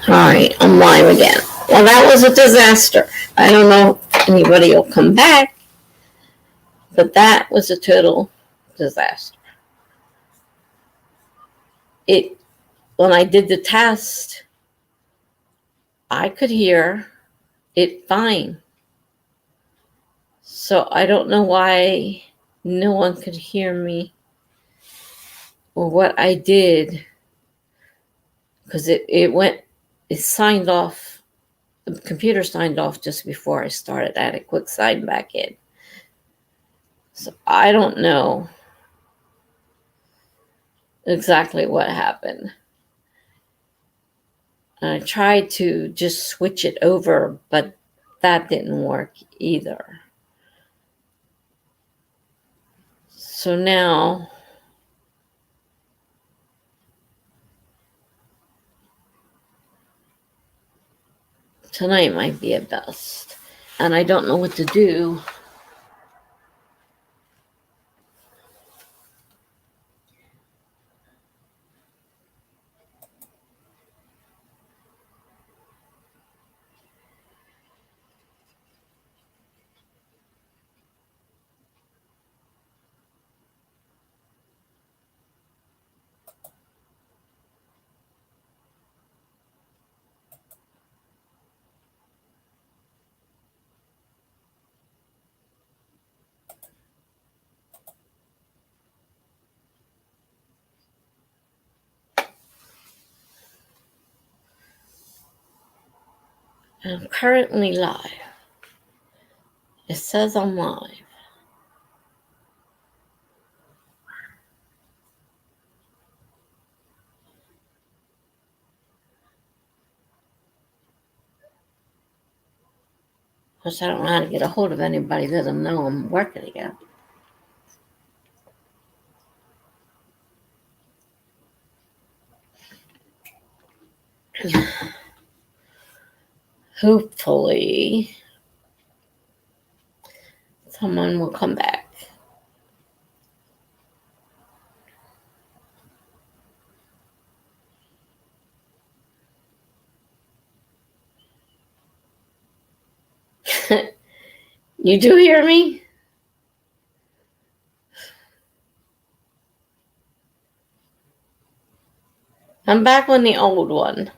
Alright, I'm live again. Well, that was a disaster. I don't know if anybody will come back, but that was a total disaster. When I did the test, I could hear it fine. So I don't know why no one could hear me or what I did, because it signed off. The computer signed off just before I started. I had a quick sign back in. So I don't know exactly what happened. I tried to just switch it over, but that didn't work either. So now tonight might be a best. And I don't know what to do. I'm currently live. It says I'm live. Of course, I don't know how to get a hold of anybody. Let them know I'm working again. Hopefully, someone will come back. You do hear me? I'm back on the old one.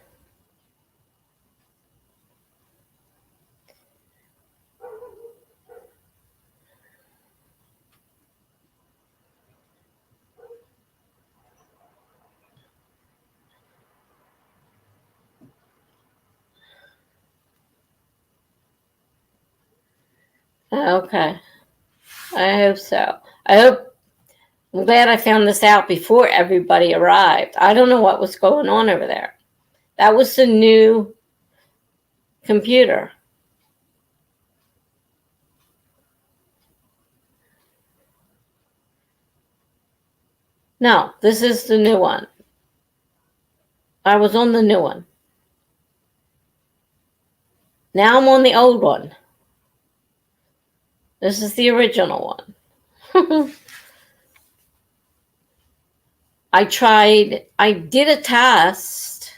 Okay. I hope so. I'm glad I found this out before everybody arrived. I don't know what was going on over there. That was the new computer. No, this is the new one. I was on the new one. Now I'm on the old one. This is the original one. I did a test.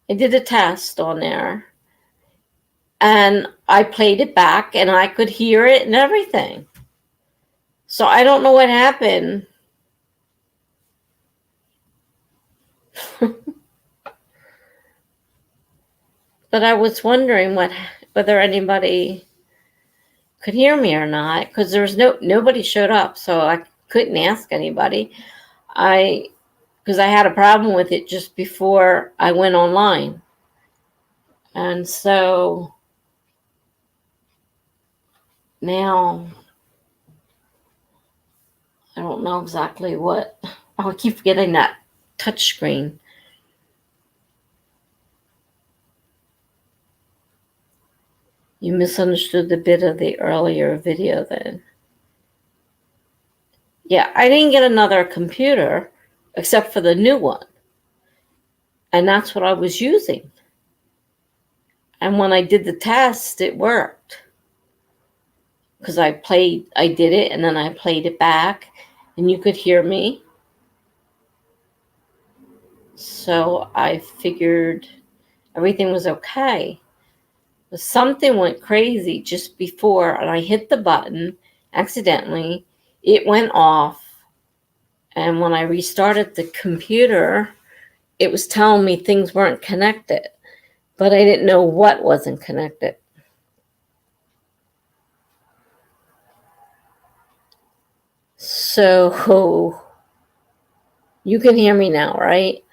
I did a test on there. And I played it back and I could hear it and everything. So I don't know what happened. But I was wondering whether anybody could hear me or not, because there was nobody showed up, so I couldn't ask anybody. Because I had a problem with it just before I went online. And so now I don't know exactly what. Oh, I keep forgetting that touch screen. You misunderstood the bit of the earlier video then. Yeah, I didn't get another computer except for the new one. And that's what I was using. And when I did the test, it worked. Because I did it, and then I played it back, and you could hear me. So I figured Everything was okay. But something went crazy just before, and I hit the button accidentally. It went off, and when I restarted the computer, it was telling me things weren't connected, but I didn't know what wasn't connected. So you can hear me now, right?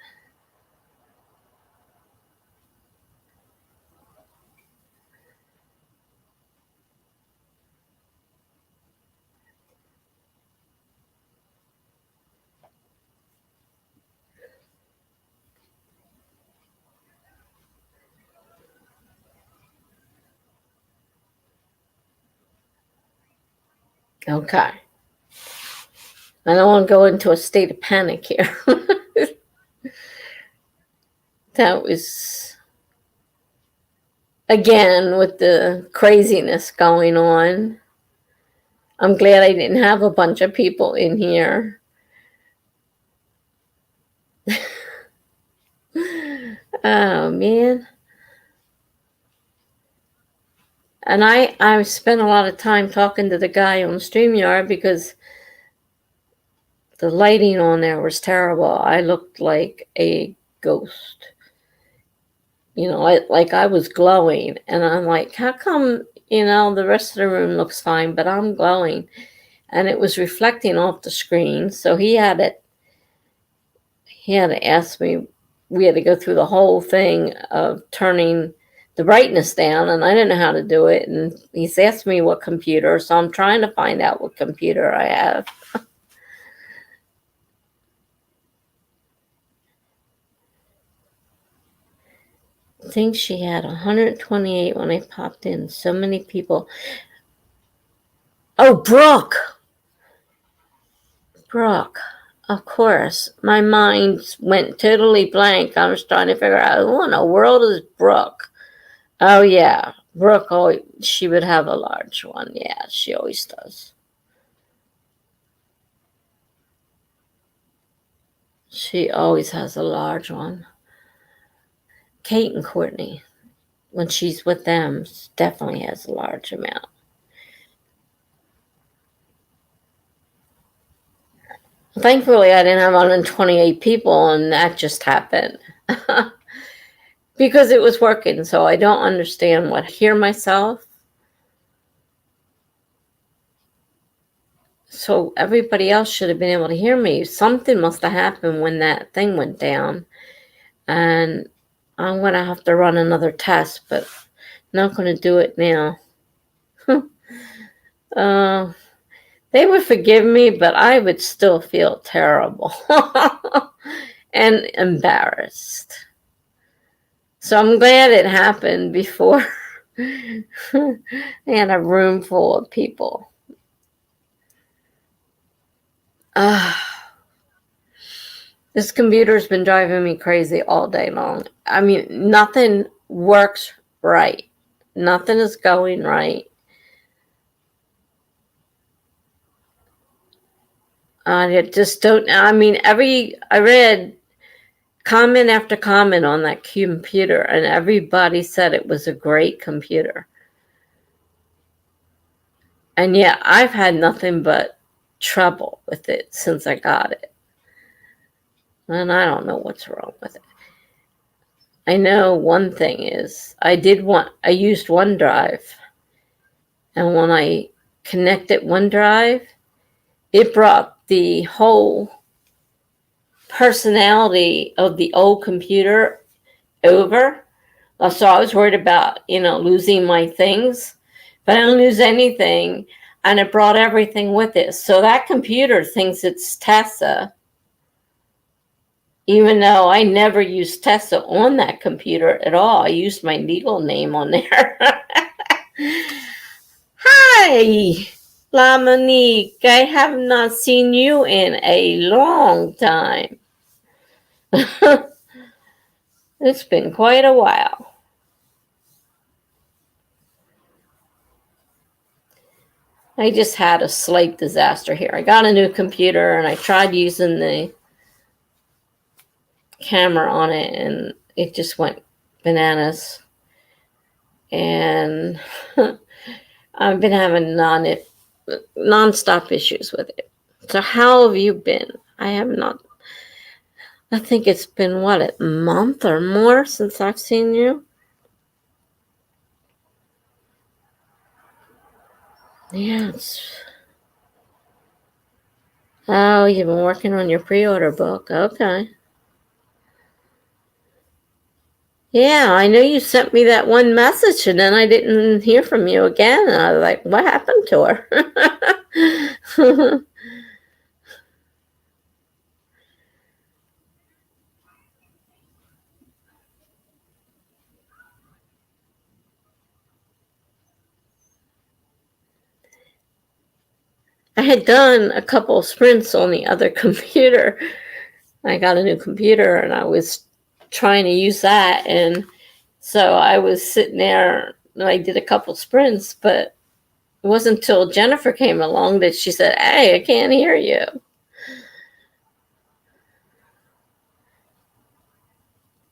Okay. I don't want to go into a state of panic here. That was, again, with the craziness going on. I'm glad I didn't have a bunch of people in here. Oh, man. And I spent a lot of time talking to the guy on StreamYard because the lighting on there was terrible. I looked like a ghost. Like I was glowing. And I'm like, how come, the rest of the room looks fine, but I'm glowing? And it was reflecting off the screen. So he had to ask me, we had to go through the whole thing of turning the brightness down, and I didn't know how to do it. And he's asked me what computer, so I'm trying to find out what computer I have. I think she had 128 when I popped in. So many people. Oh, Brooke! Brooke. Of course. My mind went totally blank. I was trying to figure out who in the world is Brooke. Oh, yeah. Brooke, she would have a large one. Yeah, she always does. She always has a large one. Kate and Courtney, when she's with them, definitely has a large amount. Thankfully, I didn't have 128 people, and that just happened. Because it was working, so I don't understand what. Hear myself. So everybody else should have been able to hear me. Something must have happened when that thing went down. And I'm going to have to run another test, but not going to do it now. They would forgive me, but I would still feel terrible and embarrassed. So I'm glad it happened before I had a room full of people. This computer's been driving me crazy all day long. I mean, nothing works right. Nothing is going right. I just don't. I mean, I read comment after comment on that computer, and everybody said it was a great computer. And yeah, I've had nothing but trouble with it since I got it. And I don't know what's wrong with it. I know one thing is I used OneDrive. And when I connected OneDrive, it brought the whole personality of the old computer over. So I was worried about, losing my things, but I didn't lose anything. And it brought everything with it. So that computer thinks it's Tessa, even though I never used Tessa on that computer at all. I used my legal name on there. Hi, Lamonique. I have not seen you in a long time. It's been quite a while. I just had a slight disaster here. I got a new computer and I tried using the camera on it and it just went bananas, and I've been having non-stop issues with it. So how have you been? I have not. I think it's been what, a month or more since I've seen you. Yeah. Oh, you've been working on your pre-order book. Okay. Yeah, I know you sent me that one message and then I didn't hear from you again. And I was like, what happened to her? I had done a couple of sprints on the other computer. I got a new computer and I was trying to use that. And so I was sitting there and I did a couple sprints, but it wasn't until Jennifer came along that she said, "Hey, I can't hear you."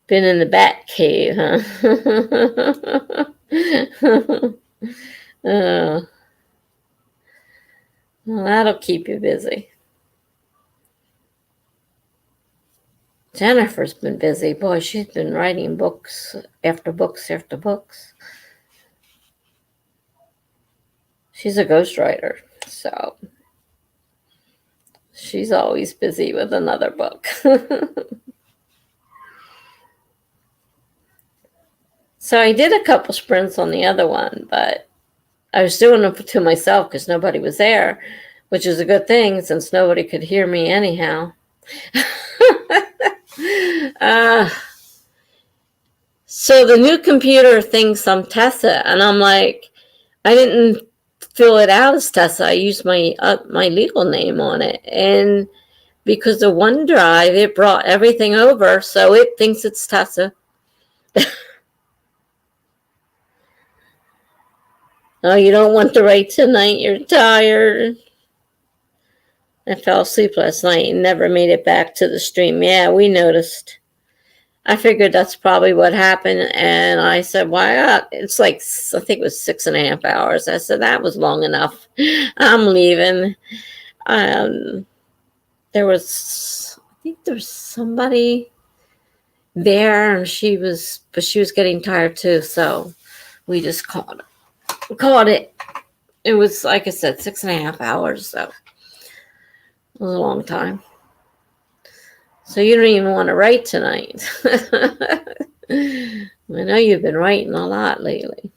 Been in the bat cave, huh? Oh, well, that'll keep you busy. Jennifer's been busy. Boy, she's been writing books after books after books. She's a ghostwriter, so she's always busy with another book. So I did a couple sprints on the other one, but I was doing them to myself because nobody was there, which is a good thing since nobody could hear me anyhow. uh, so the new computer thinks I'm Tessa, and I'm like, I didn't fill it out as Tessa. I used my legal name on it, and because of OneDrive, it brought everything over, so it thinks it's Tessa. Oh, you don't want to write tonight? You're tired. I fell asleep last night and never made it back to the stream. Yeah, we noticed. I figured that's probably what happened. And I said, why not? It's like, I think it was 6.5 hours. I said, that was long enough. I'm leaving. Um, I think there was somebody there and but she was getting tired too. So we just caught it. It was, like I said, 6.5 hours. So it was a long time. So you don't even want to write tonight. I know you've been writing a lot lately.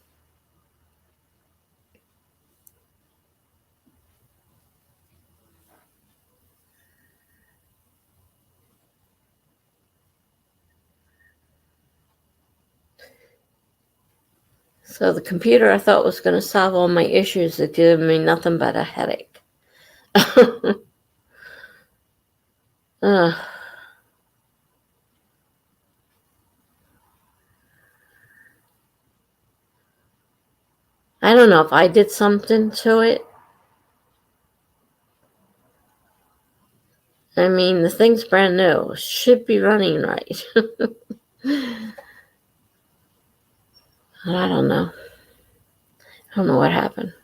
So the computer I thought was going to solve all my issues. It gave me nothing but a headache. uh, I don't know if I did something to it. I mean, the thing's brand new. Should be running right. I don't know. I don't know what happened.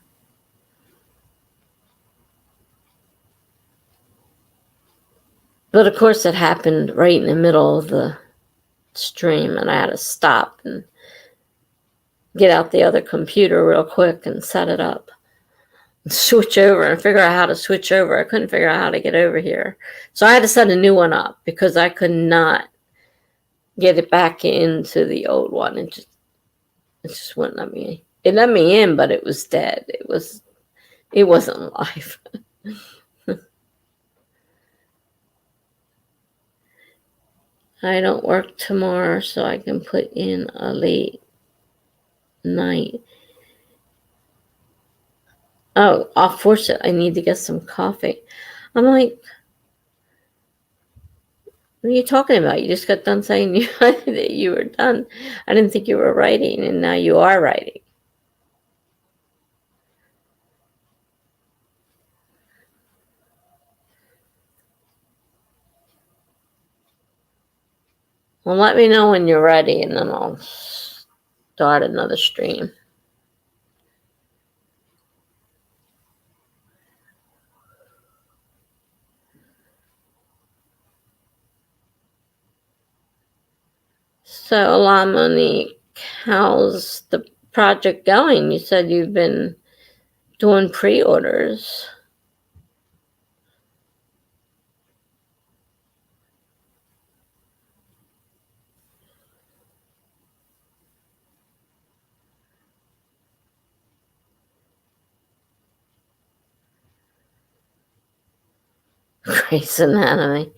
But of course, it happened right in the middle of the stream, and I had to stop and get out the other computer real quick and set it up. Switch over and figure out how to switch over. I couldn't figure out how to get over here. So I had to set a new one up because I could not get it back into the old one. It just wouldn't let me. It let me in, but it was dead. It wasn't live. I don't work tomorrow, so I can put in a late night. Oh, I'll force it. I need to get some coffee. I'm like, what are you talking about? You just got done saying that you were done. I didn't think you were writing, and now you are writing. Well, let me know when you're ready, and then I'll start another stream. So, La Monique, how's the project going? You said you've been doing pre-orders. Grey's Anatomy.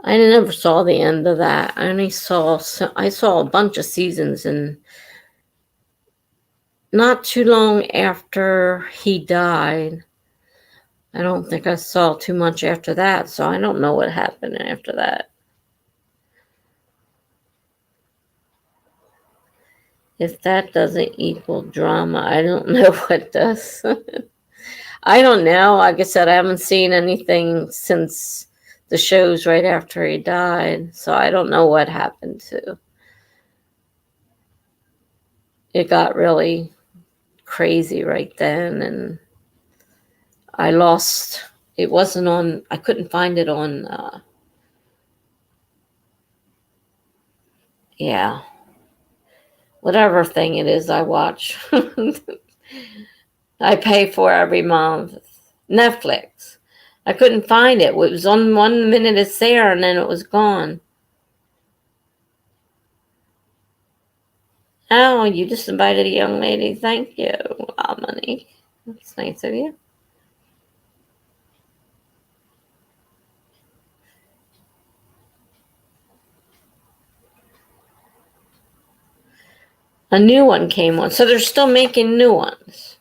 I never saw the end of that. I saw a bunch of seasons, and not too long after he died. I don't think I saw too much after that, so I don't know what happened after that. If that doesn't equal drama, I don't know what does. I don't know. Like I said, I haven't seen anything since the shows right after he died, so I don't know what happened to. It got really crazy right then, and I lost. It wasn't on. I couldn't find it on. Yeah, whatever thing it is I watch. I pay for every month. Netflix. I couldn't find it. It was on 1 minute it's there and then it was gone. Oh, you just invited a young lady. Thank you. Wow, money. That's nice of you. A new one came on. So they're still making new ones.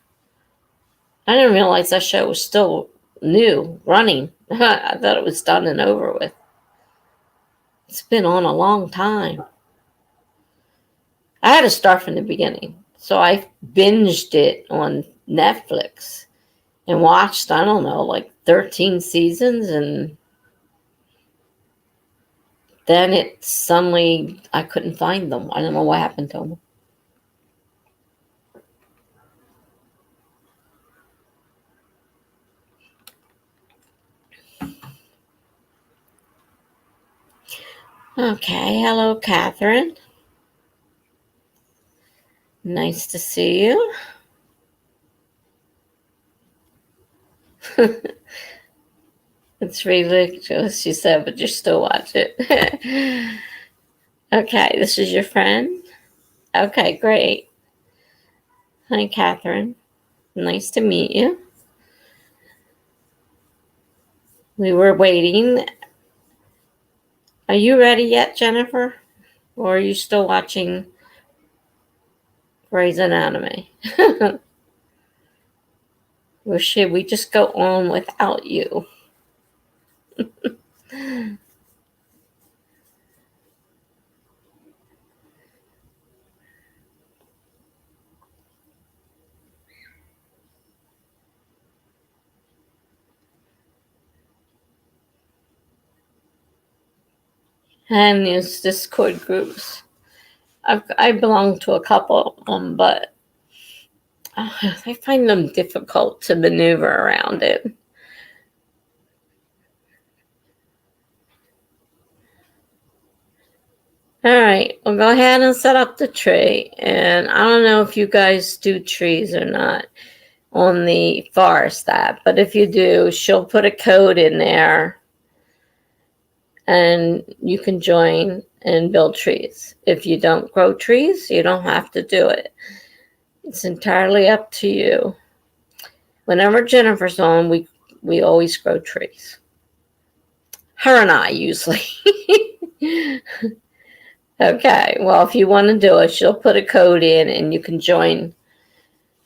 I didn't realize that show was still new, running. I thought it was done and over with. It's been on a long time. I had to start from the beginning. So I binged it on Netflix and watched, I don't know, like 13 seasons, and then it suddenly, I couldn't find them. I don't know what happened to them. Okay, hello, Catherine. Nice to see you. It's ridiculous, she said, but you still watch it. Okay, this is your friend? Okay, great. Hi, Catherine. Nice to meet you. We were waiting. Are you ready yet, Jennifer? Or are you still watching Grey's Anatomy? Or should we just go on without you? And there's Discord groups. I belong to a couple of them, but I find them difficult to maneuver around it. All right, we'll go ahead and set up the tree. And I don't know if you guys do trees or not on the Forest app, but if you do, she'll put a code in there and you can join and build trees. If you don't grow trees, you don't have to do it. It's entirely up to you. Whenever Jennifer's on, we always grow trees. Her and I usually. Okay, well, if you want to do it, she'll put a code in and you can join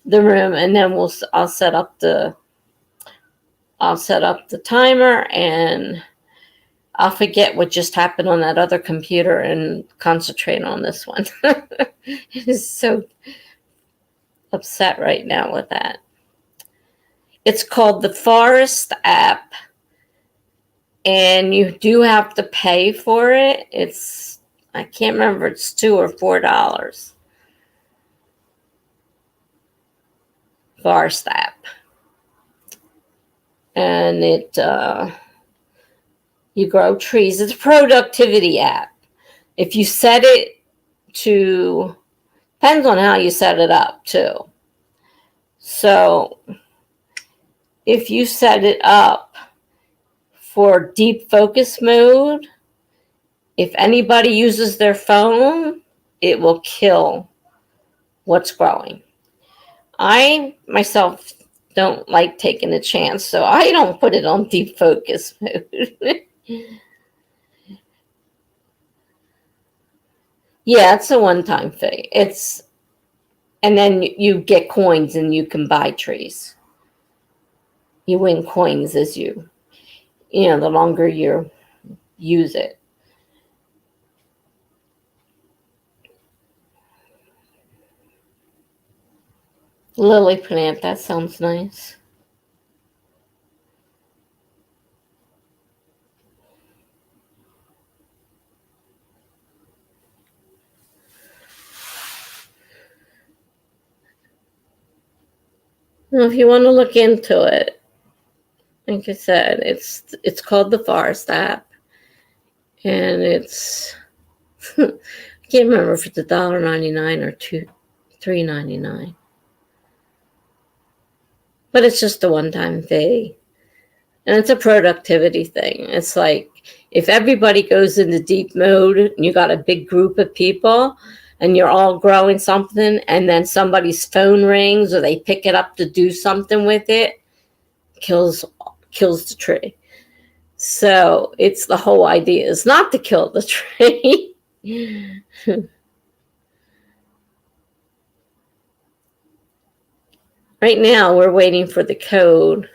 the room, and then I'll set up the timer, and I'll forget what just happened on that other computer and concentrate on this one. It is so upset right now with that. It's called the Forest app, and you do have to pay for it. I can't remember, it's $2 or $4 Forest app. And you grow trees. It's a productivity app. If you set it to, depends on how you set it up too. So if you set it up for deep focus mode, if anybody uses their phone, it will kill what's growing. I myself don't like taking a chance, so I don't put it on deep focus mode. Yeah, it's a one-time fee. And then you get coins and you can buy trees. You win coins as the longer you use it. Lily plant, that sounds nice. Well, if you want to look into it, like I said, it's called the Forest app, and it's I can't remember if it's $1.99 or $3.99, but it's just a one-time fee, and it's a productivity thing. It's like if everybody goes into deep mode, and you got a big group of people, and you're all growing something, and then somebody's phone rings or they pick it up to do something with it, kills the tree. So it's the whole idea is not to kill the tree. Right now, we're waiting for the code.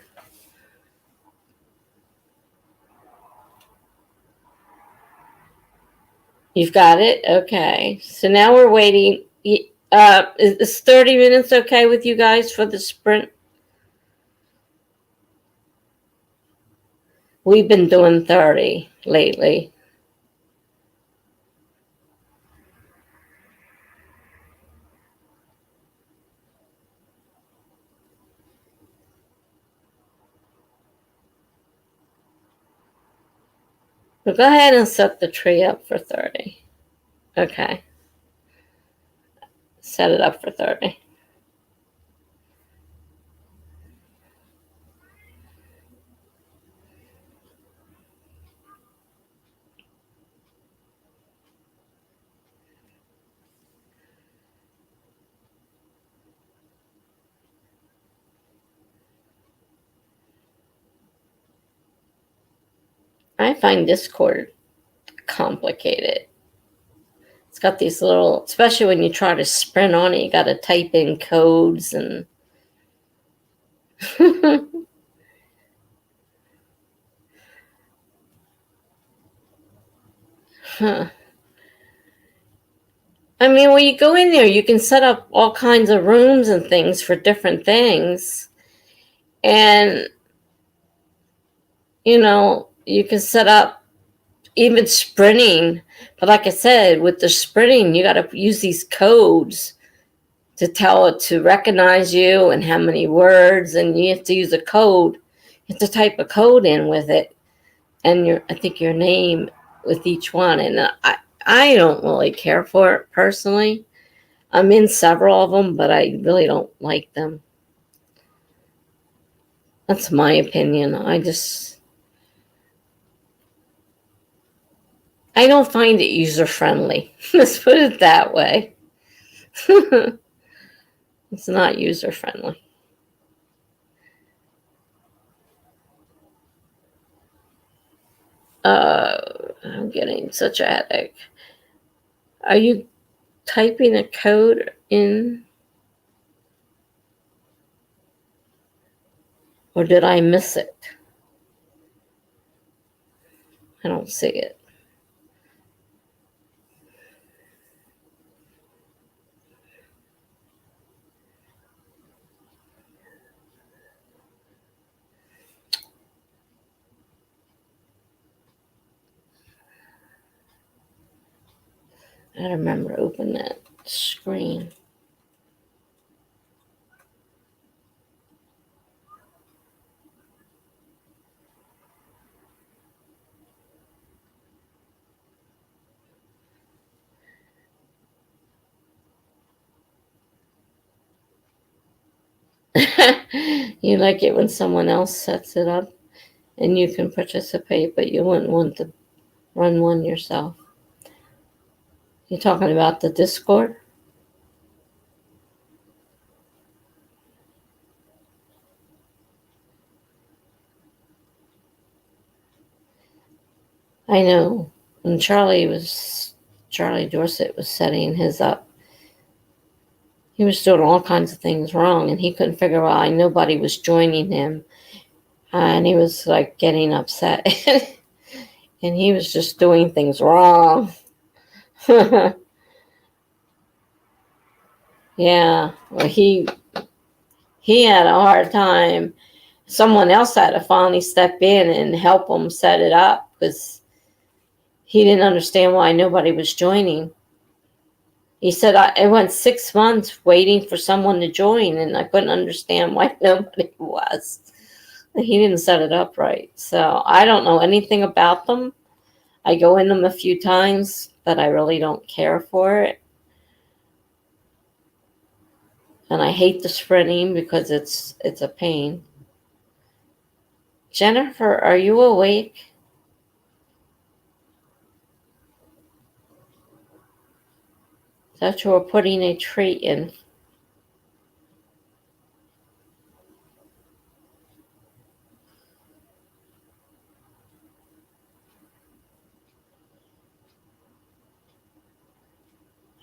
You've got it? Okay. So now we're waiting. Is 30 minutes okay with you guys for the sprint? We've been doing 30 lately. But go ahead and set the tree up for 30. Okay. Set it up for 30. I find Discord complicated. It's got these little, especially when you try to sprint on it, you got to type in codes and. Huh. I mean, when you go in there, you can set up all kinds of rooms and things for different things. And, you can set up even sprinting. But like I said, with the sprinting, you got to use these codes to tell it to recognize you and how many words. And you have to use a code. You have to type a code in with it. And I think your name with each one. And I don't really care for it personally. I'm in several of them, but I really don't like them. That's my opinion. I don't find it user friendly. Let's put it that way. It's not user friendly. I'm getting such a headache. Are you typing a code in? Or did I miss it? I don't see it. I remember opening that screen. You like it when someone else sets it up and you can participate, but you wouldn't want to run one yourself. You're talking about the Discord? I know when Charlie Dorset was setting his up, he was doing all kinds of things wrong and he couldn't figure out why nobody was joining him. And he was like getting upset. And he was just doing things wrong. Yeah. Well, he had a hard time. Someone else had to finally step in and help him set it up because he didn't understand why nobody was joining. He said, I went 6 months waiting for someone to join, and I couldn't understand why nobody was. He didn't set it up right. So I don't know anything about them. I go in them a few times, but I really don't care for it. And I hate the sprinting because it's a pain. Jennifer, are you awake? That you were putting a treat in.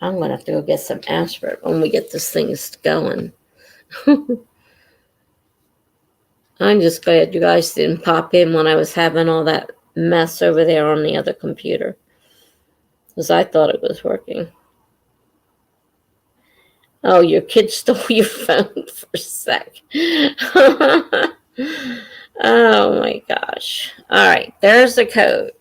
I'm going to have to go get some aspirin when we get this thing going. I'm just glad you guys didn't pop in when I was having all that mess over there on the other computer. Because I thought it was working. Oh, your kid stole your phone for a sec. Oh my gosh. All right, there's the code.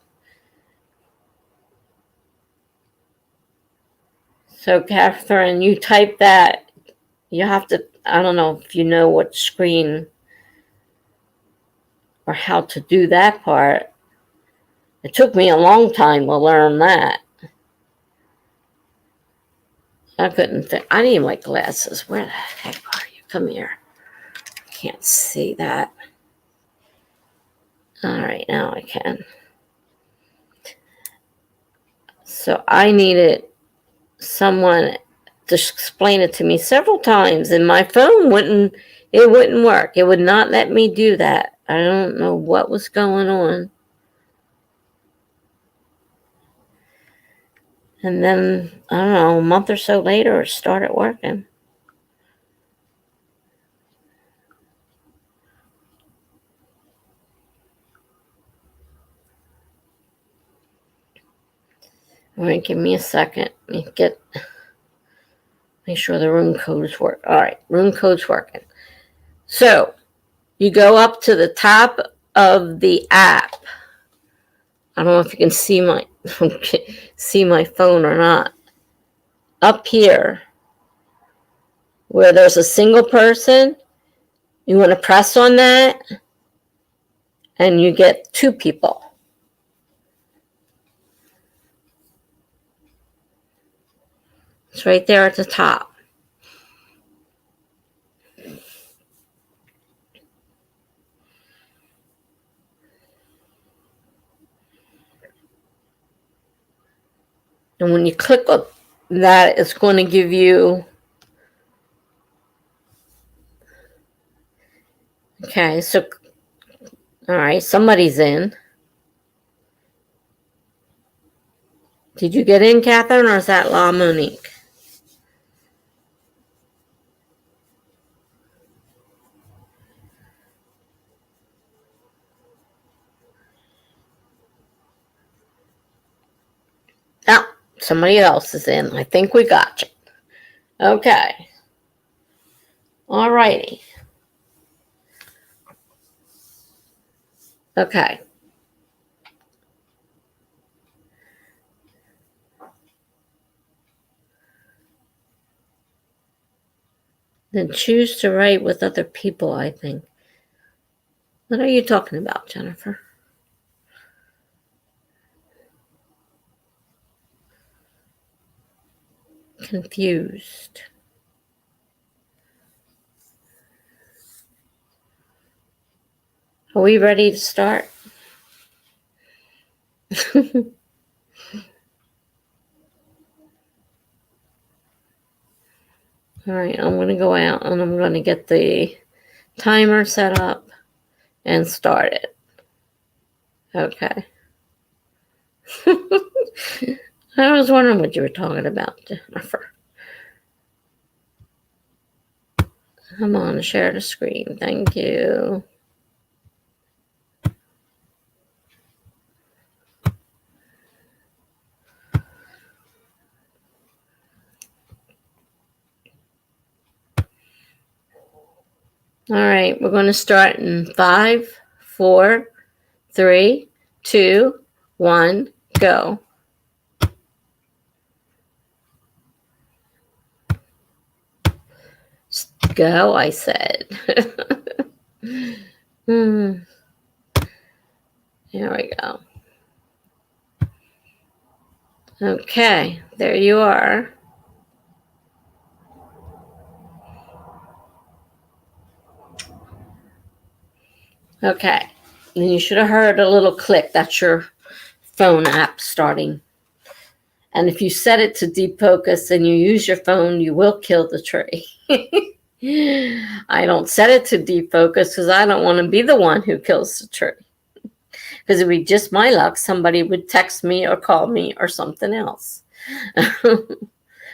So, Catherine, you type that. You have to, I don't know if you know what screen or how to do that part. It took me a long time to learn that. I couldn't think. I need my glasses. Where the heck are you? Come here. I can't see that. All right, now I can. So I needed someone to explain it to me several times, and my phone wouldn't work. It would not let me do that. I don't know what was going on. And then, I don't know, a month or so later, it started working. All right, give me a second. Let me make sure the room codes work. All right, room code's working. So, you go up to the top of the app. I don't know if you can see my phone or not. Up here, where there's a single person, you want to press on that, and you get 2 people. It's right there at the top. And when you click on that, it's going to give you, okay, so, all right, somebody's in. Did you get in, Catherine, or is that La Monique? Oh, somebody else is in. I think we got you. Okay. All righty. Okay. Then choose to write with other people, I think. What are you talking about, Jennifer? Confused. Are we ready to start? All right, I'm going to go out and I'm going to get the timer set up and start it. Okay. I was wondering what you were talking about, Jennifer. Come on, share the screen. Thank you. All right, we're going to start in 5, 4, 3, 2, 1, go. Go, I said. Here we go. Okay, there you are. Okay, and you should have heard a little click. That's your phone app starting. And if you set it to defocus and you use your phone, you will kill the tree. I don't set it to defocus because I don't want to be the one who kills the tree. Because it would be just my luck, somebody would text me or call me or something else.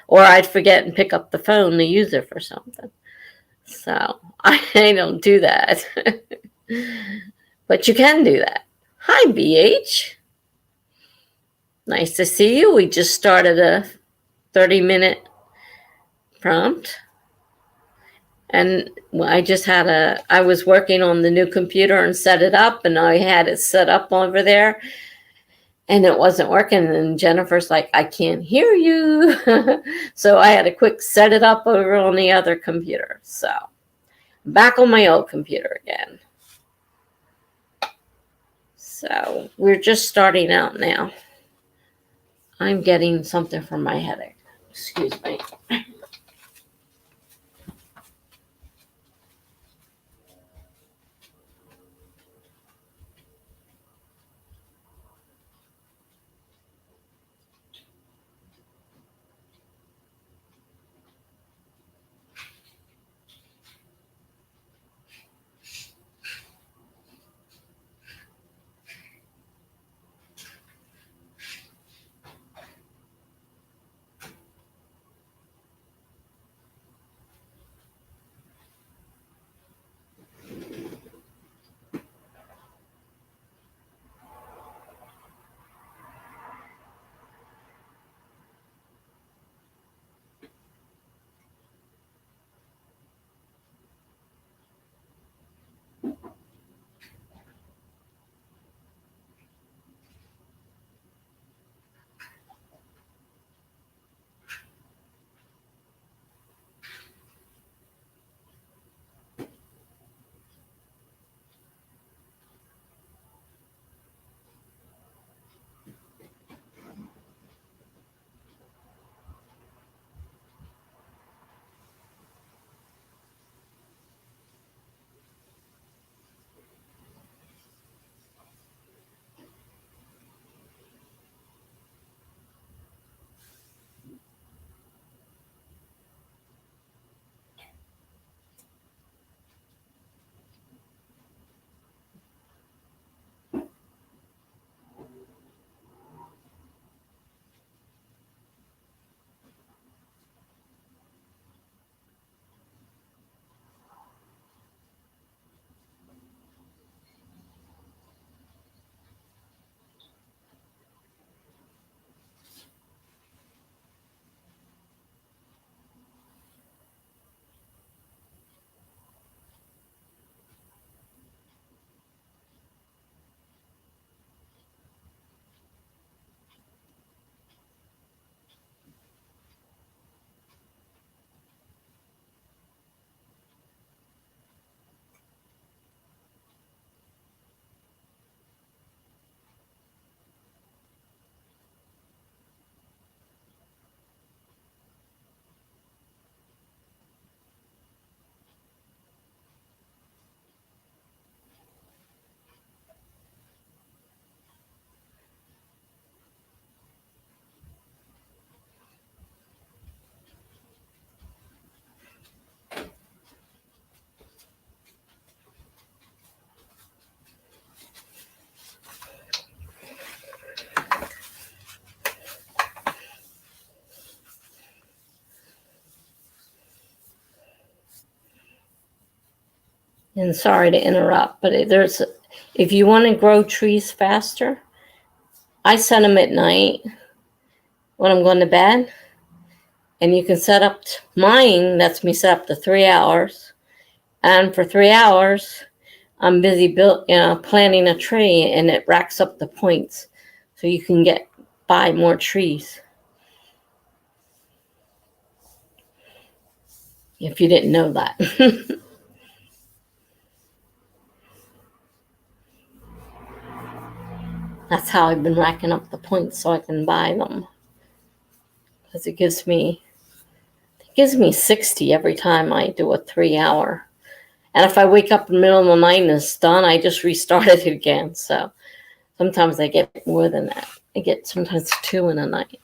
Or I'd forget and pick up the phone to use it for something. So I don't do that. But you can do that. Hi, BH. Nice to see you. We just started a 30-minute prompt. And I was working on the new computer and set it up, and I had it set up over there, and it wasn't working. And Jennifer's like, I can't hear you. So I had to quick set it up over on the other computer. So back on my old computer again. So we're just starting out now. I'm getting something for my headache. Excuse me. And sorry to interrupt, but if you want to grow trees faster, I set them at night when I'm going to bed, and you can set up mine. Lets me set up to 3 hours, and for 3 hours, I'm busy planting a tree, and it racks up the points, so you can buy more trees. If you didn't know that. That's how I've been racking up the points so I can buy them. Because it gives me 60 every time I do a 3 hour. And if I wake up in the middle of the night and it's done, I just restart it again. So sometimes I get more than that. I get sometimes 2 in a night.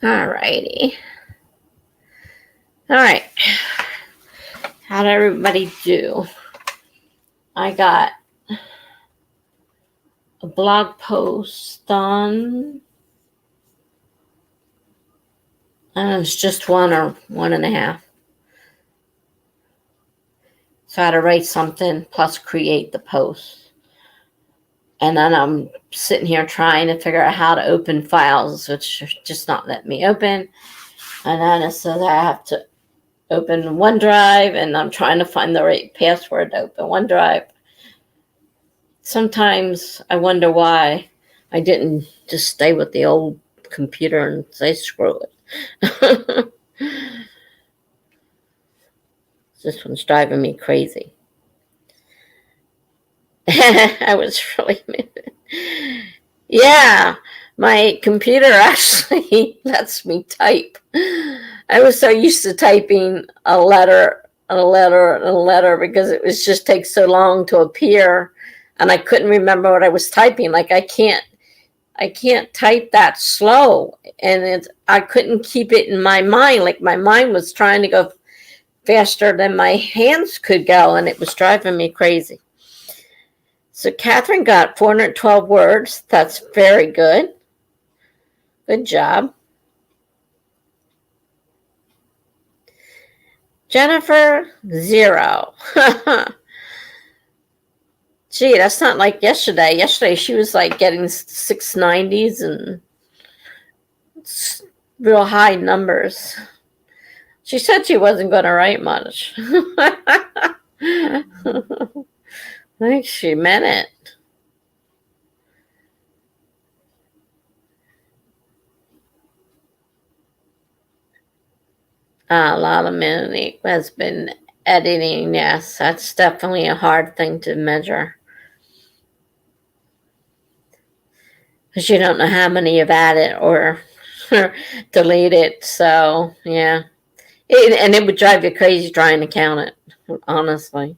Alrighty. All right. How'd everybody do? I got a blog post done. And it's just one or one and a half. So I had to write something plus create the post. And then I'm sitting here trying to figure out how to open files, which are just not letting me open. And then it says I have to open OneDrive, and I'm trying to find the right password to open OneDrive. Sometimes I wonder why I didn't just stay with the old computer and say screw it. This one's driving me crazy. I was really yeah, my computer actually lets me type. I was so used to typing a letter and a letter and a letter because it was just takes so long to appear, and I couldn't remember what I was typing. Like I can't type that slow, and I couldn't keep it in my mind. Like my mind was trying to go faster than my hands could go, and it was driving me crazy. So Catherine got 412 words. That's very good. Good job. Jennifer, 0. Gee, that's not like yesterday. Yesterday she was like getting 690s and real high numbers. She said she wasn't going to write much. I think she meant it. A lot of Monique has been editing. Yes, that's definitely a hard thing to measure. Because you don't know how many you've added or deleted. So, yeah. And it would drive you crazy trying to count it, honestly.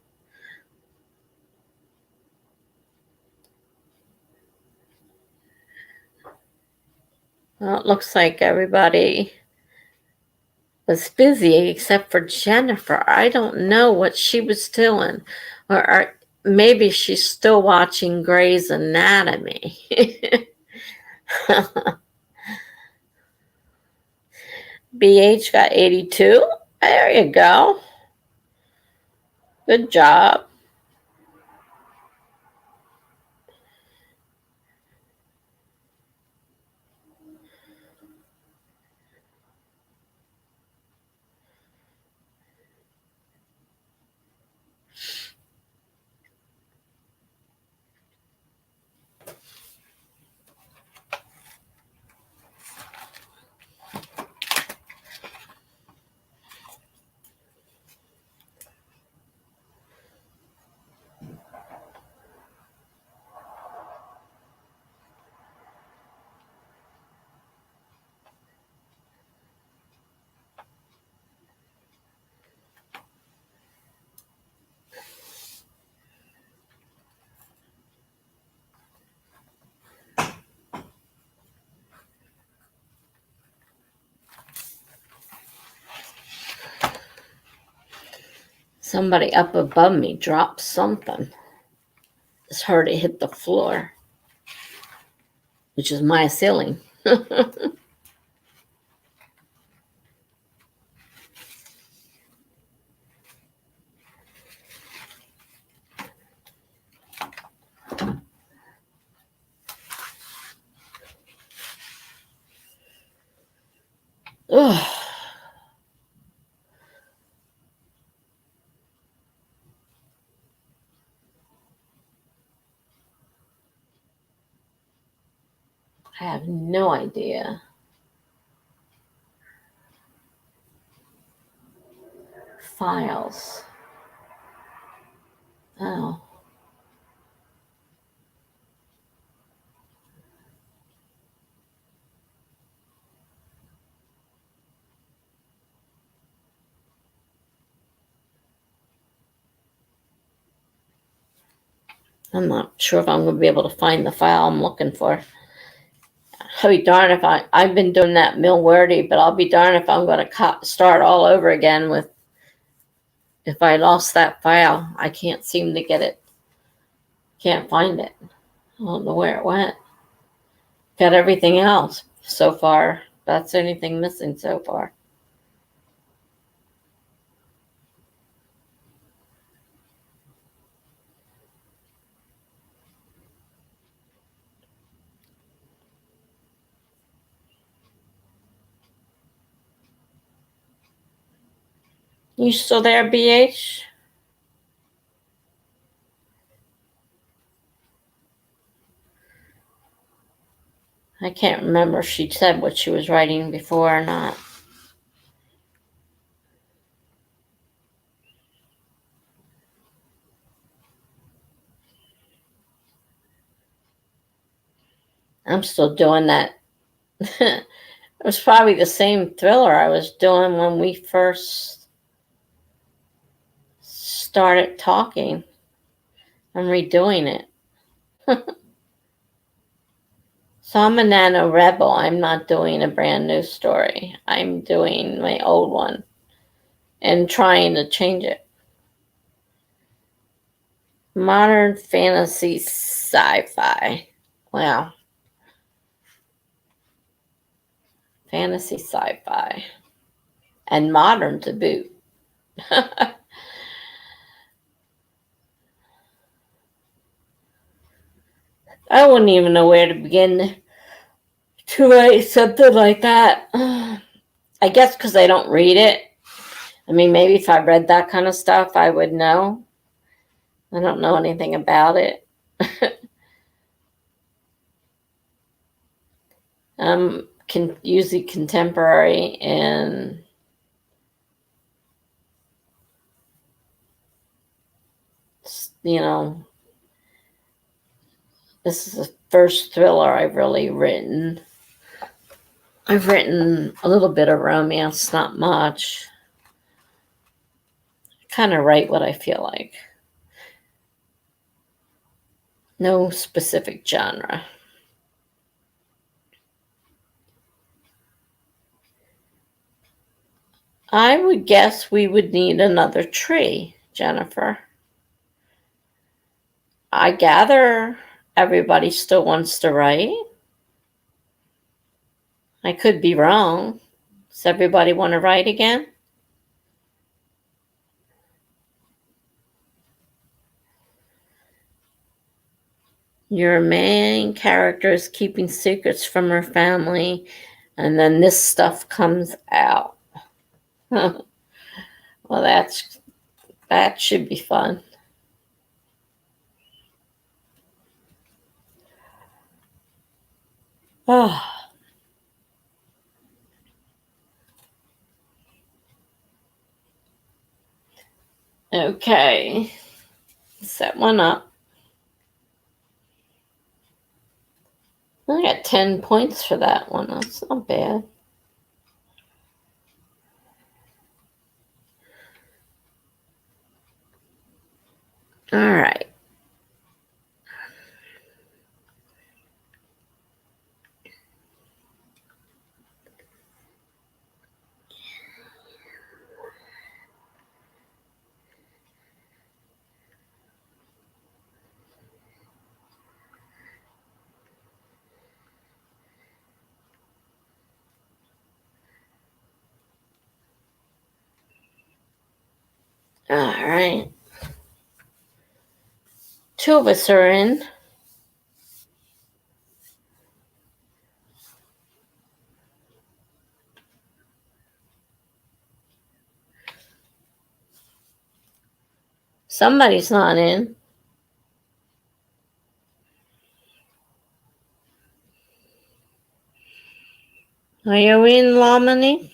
Well, it looks like everybody was busy except for Jennifer. I don't know what she was doing. Or maybe she's still watching Grey's Anatomy. BH got 82. There you go. Good job. Somebody up above me dropped something. It's heard it hit the floor, which is my ceiling. Ugh. I have no idea. Files. Oh. I'm not sure if I'm going to be able to find the file I'm looking for. I'll be darned if I've been doing that mill wordy, but I'll be darned if I'm going to start all over again with, if I lost that file. I can't seem to get it. Can't find it. I don't know where it went. Got everything else so far. That's the only thing missing so far. You still there, BH? I can't remember if she said what she was writing before or not. I'm still doing that. It was probably the same thriller I was doing when we first started talking. I'm redoing it. So I'm a nano rebel. I'm not doing a brand new story. I'm doing my old one and trying to change it. Modern fantasy sci-fi. Wow. Fantasy sci-fi. And modern to boot. I wouldn't even know where to begin to write something like that. I guess because I don't read it. I mean, maybe if I read that kind of stuff, I would know. I don't know anything about it. Usually contemporary and this is the first thriller I've really written. I've written a little bit of romance, not much. I kind of write what I feel like. No specific genre. I would guess we would need another tree, Jennifer. I gather everybody still wants to write. I could be wrong. Does everybody want to write again? Your main character is keeping secrets from her family, and then this stuff comes out. Well, that should be fun. Oh. Okay. Set one up. I got 10 points for that one. That's not bad. All right. All right. Two of us are in. Somebody's not in. Are you in, Lamini?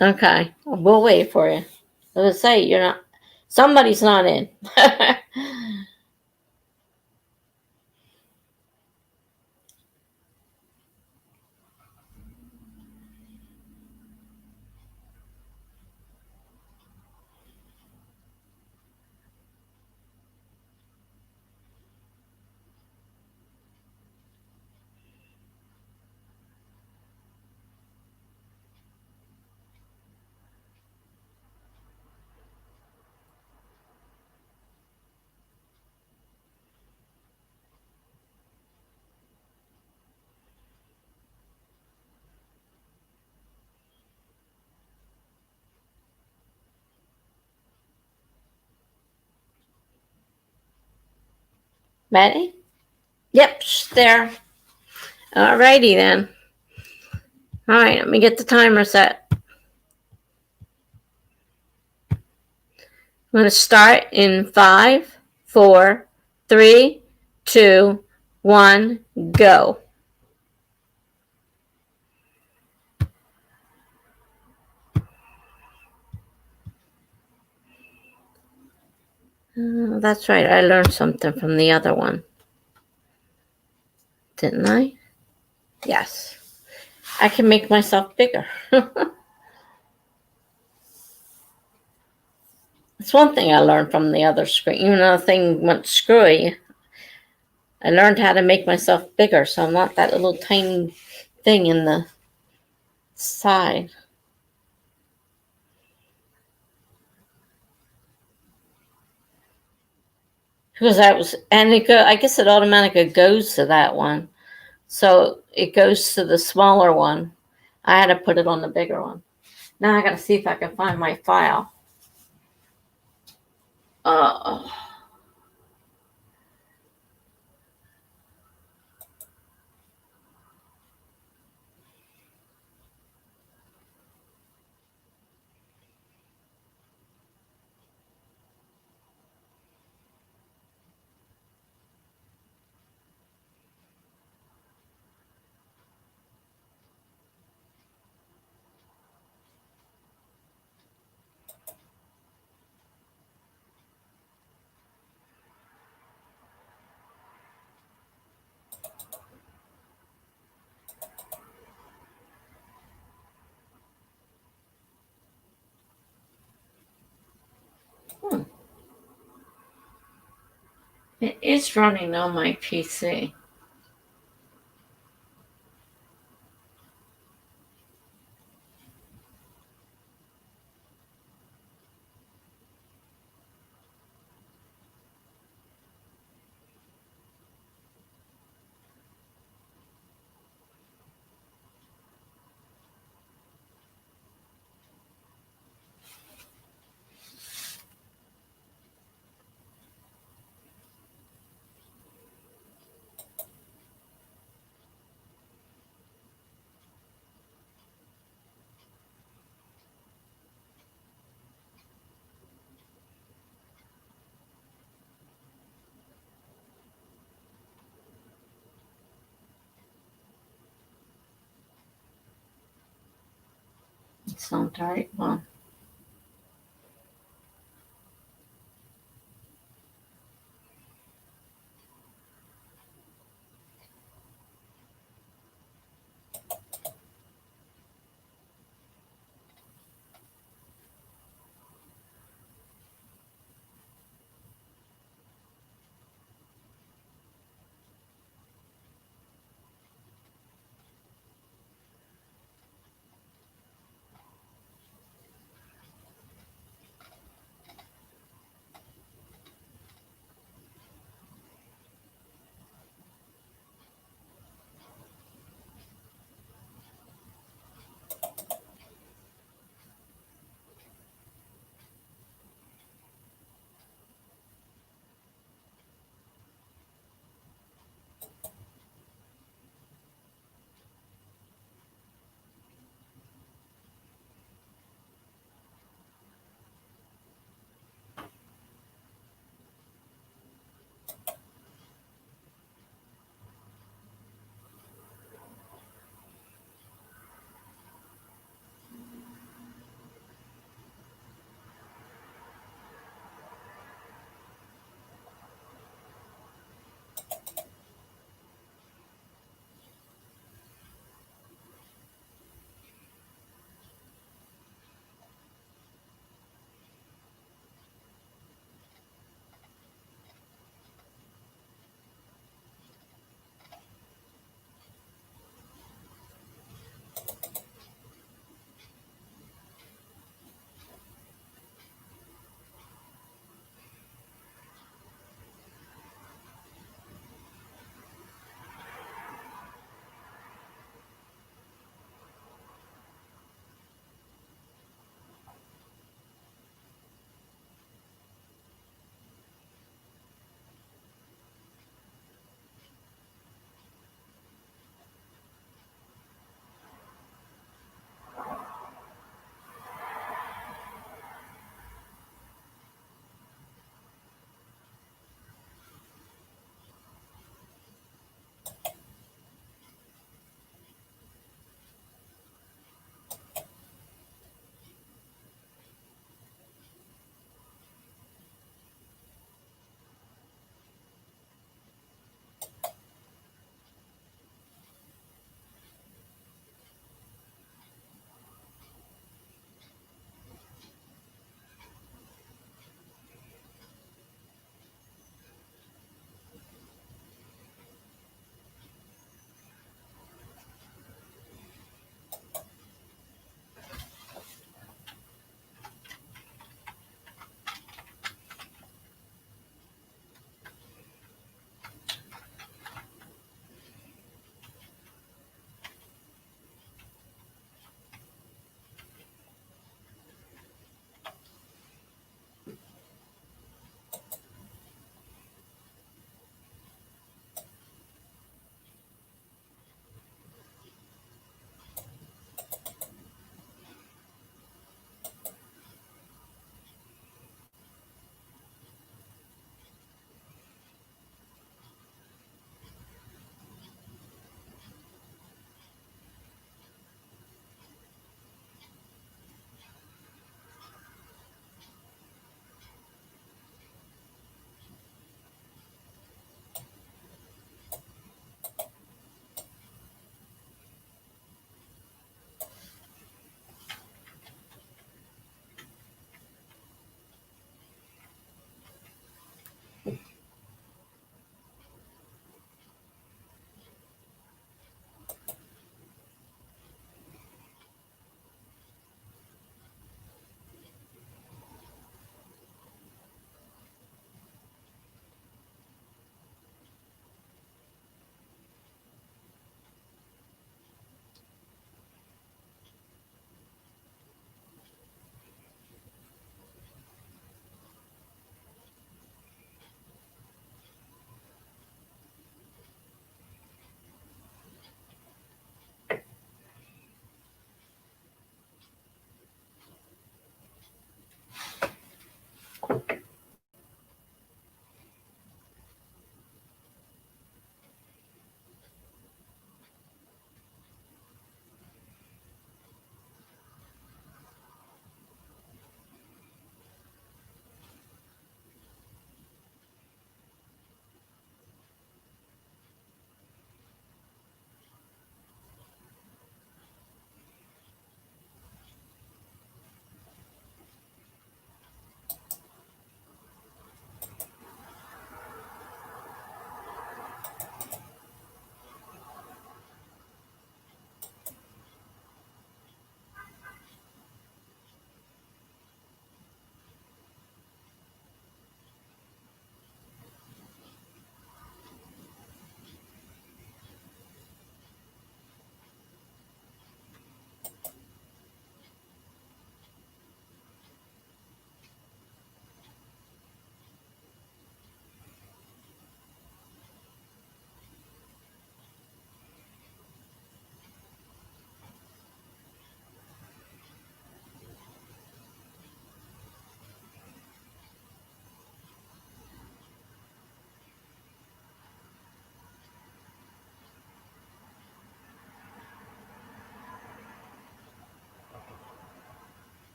Okay, we'll wait for you. Let's say you're not. Somebody's not in. Ready? Yep, there. Alrighty then. All right, let me get the timer set. I'm going to start in 5, 4, 3, 2, 1, go. That's right, I learned something from the other one. Didn't I? Yes. I can make myself bigger. That's one thing I learned from the other screen. Even though the thing went screwy, I learned how to make myself bigger, so I'm not that little tiny thing in the side. Because that was, and I guess it automatically goes to that one. So it goes to the smaller one. I had to put it on the bigger one. Now I got to see if I can find my file. Uh, it is running on my PC. It's not the right one.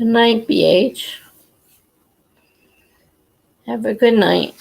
Good night, BH. Have a good night.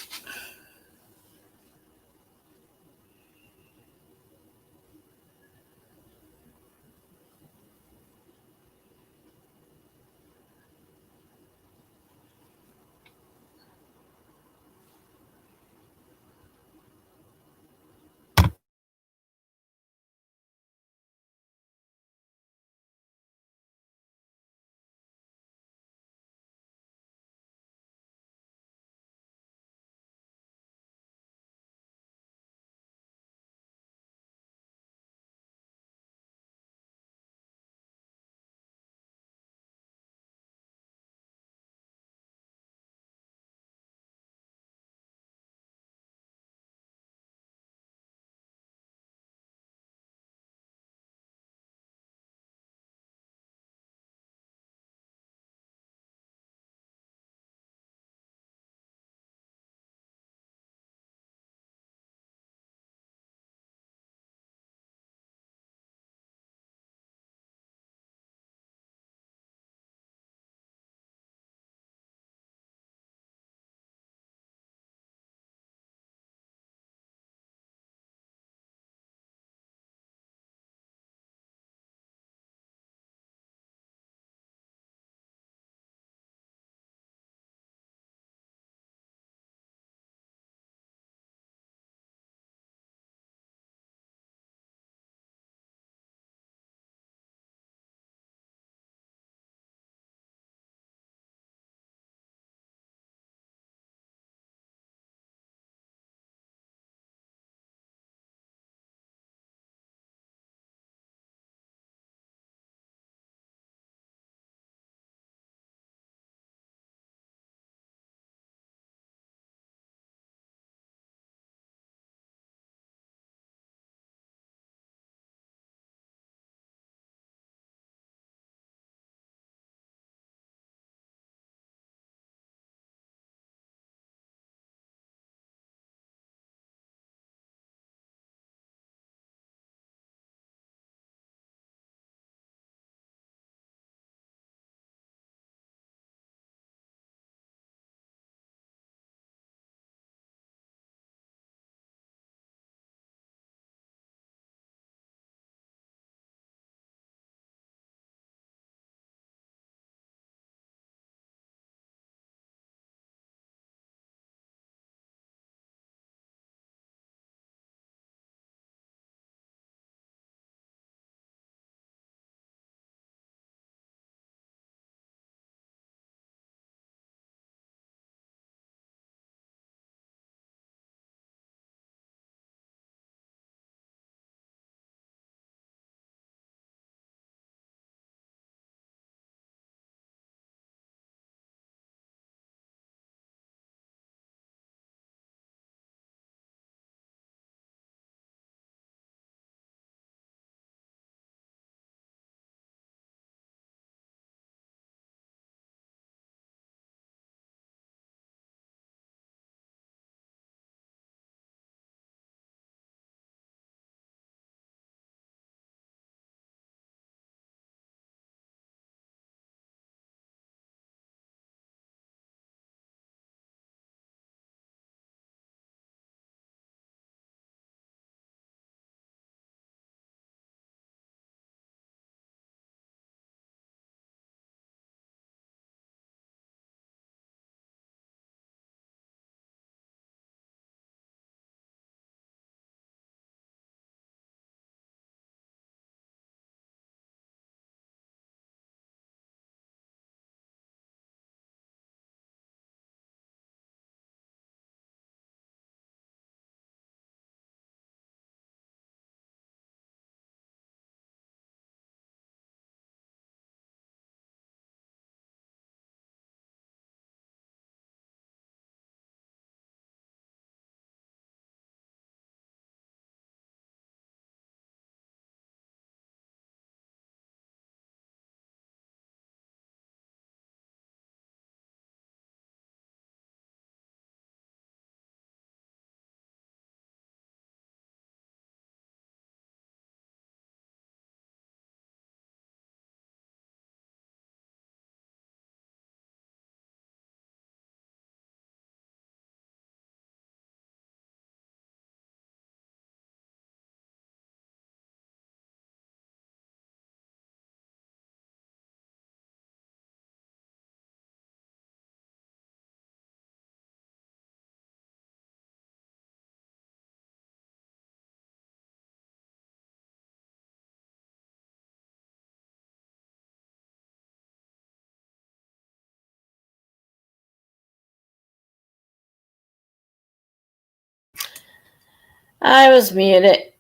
I was muted.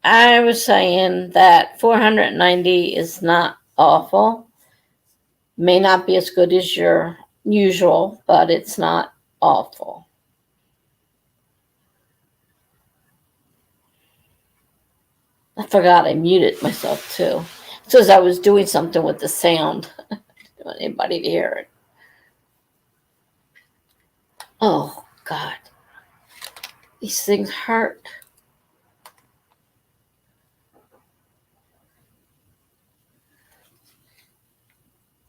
I was saying that 490 is not awful. May not be as good as your usual, but it's not awful. I forgot I muted myself too. It says I was doing something with the sound. I don't want anybody to hear it. Oh, God. These things hurt.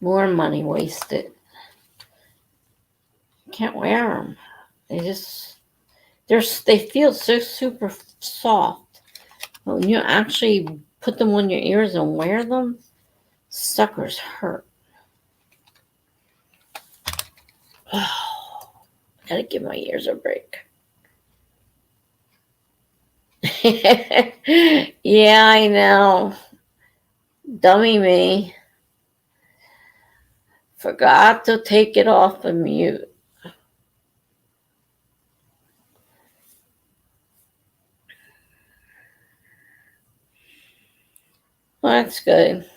More money wasted. Can't wear them. They feel so super soft. But when you actually put them on your ears and wear them, suckers hurt. Oh, gotta give my ears a break. Yeah, I know. Dummy me. Forgot to take it off of mute. Well, that's good.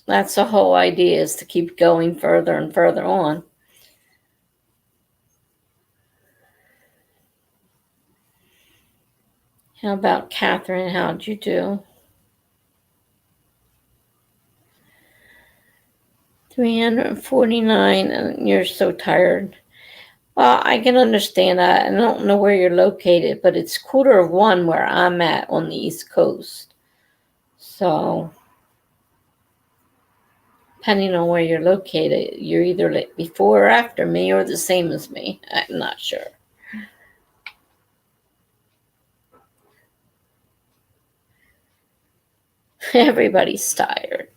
That's the whole idea, is to keep going further and further on. How about Catherine? How'd you do? 349, and you're so tired. Well, I can understand that. I don't know where you're located, but it's 1:15 where I'm at on the East Coast. So, depending on where you're located, you're either before or after me or the same as me. I'm not sure. Everybody's tired.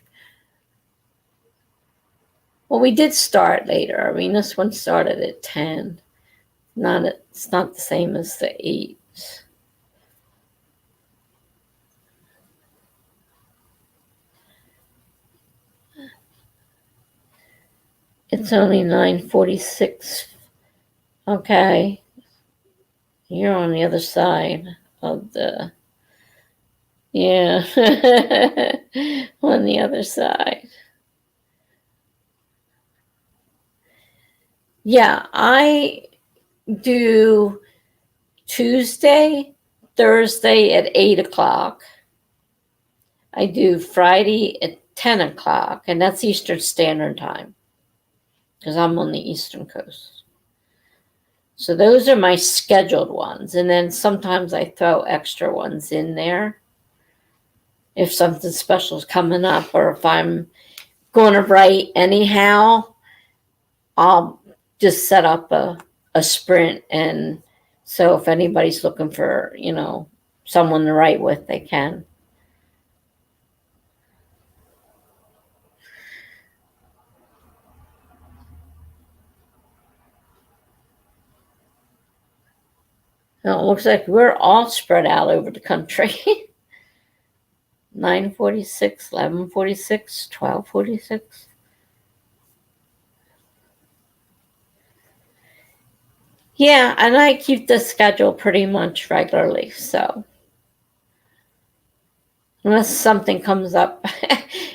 Well, we did start later. I mean, this one started at 10. It's not the same as the 8. It's only 9:46. Okay. You're on the other side of the... Yeah. On the other side. Yeah, I do Tuesday, Thursday at 8 o'clock. I do Friday at 10 o'clock, and that's Eastern Standard Time, because I'm on the Eastern Coast. So those are my scheduled ones, and then sometimes I throw extra ones in there if something special is coming up, or if I'm going to write anyhow, I'll just set up a sprint, and so if anybody's looking for, someone to write with, they can. Now, it looks like we're all spread out over the country. 9:46, 11:46, 12:46. Yeah, and I keep the schedule pretty much regularly, so unless something comes up.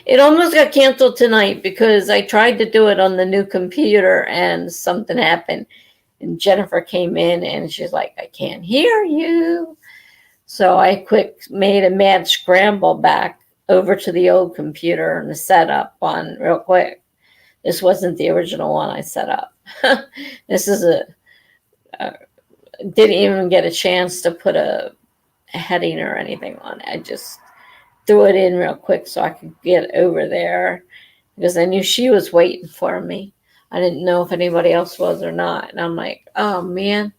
It almost got canceled tonight because I tried to do it on the new computer and something happened. And Jennifer came in and she's like, I can't hear you. So I made a mad scramble back over to the old computer and the setup one real quick. This wasn't the original one I set up. This is didn't even get a chance to put a heading or anything on it. I just threw it in real quick so I could get over there, because I knew she was waiting for me. I didn't know if anybody else was or not. And I'm like, oh, man.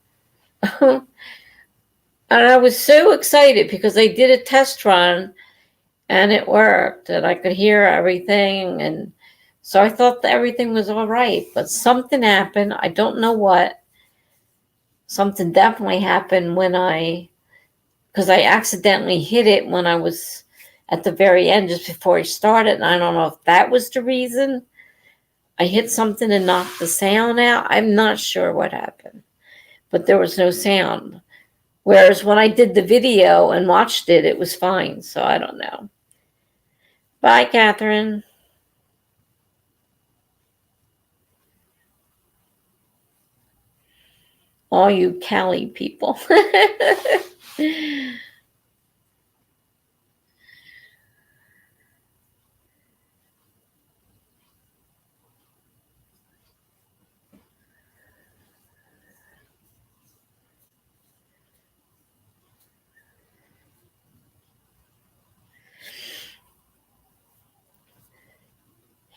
And I was so excited because I did a test run and it worked and I could hear everything. And so I thought that everything was all right. But something happened. I don't know what. Something definitely happened because I accidentally hit it when I was at the very end, just before I started. And I don't know if that was the reason. I hit something and knocked the sound out. I'm not sure what happened, but there was no sound. Whereas when I did the video and watched it, it was fine. So I don't know. Bye, Catherine. All you Cali people.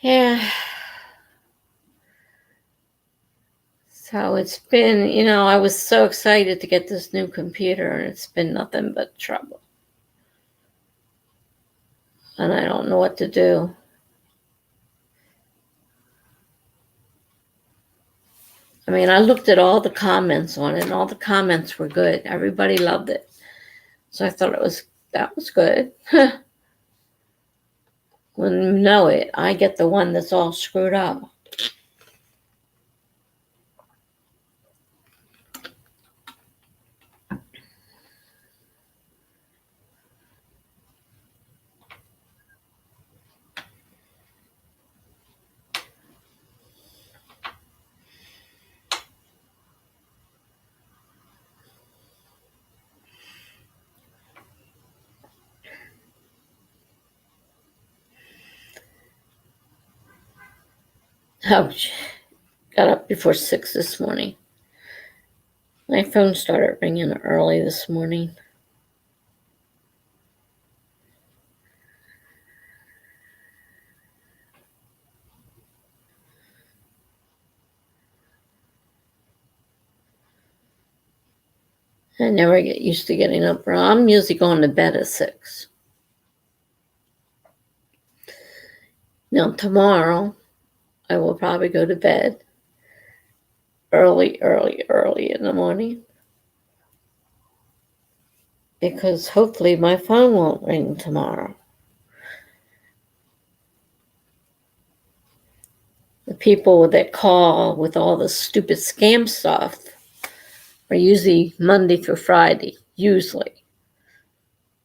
Yeah. So it's been, I was so excited to get this new computer, and it's been nothing but trouble. And I don't know what to do. I mean, I looked at all the comments on it, and all the comments were good. Everybody loved it. So I thought that was good. When you know it, I get the one that's all screwed up. Ouch. Got up before 6 this morning. My phone started ringing early this morning. I never get used to getting up. I'm usually going to bed at 6. Now, tomorrow, I will probably go to bed early in the morning, because hopefully my phone won't ring tomorrow. The people that call with all the stupid scam stuff are usually Monday through Friday, usually.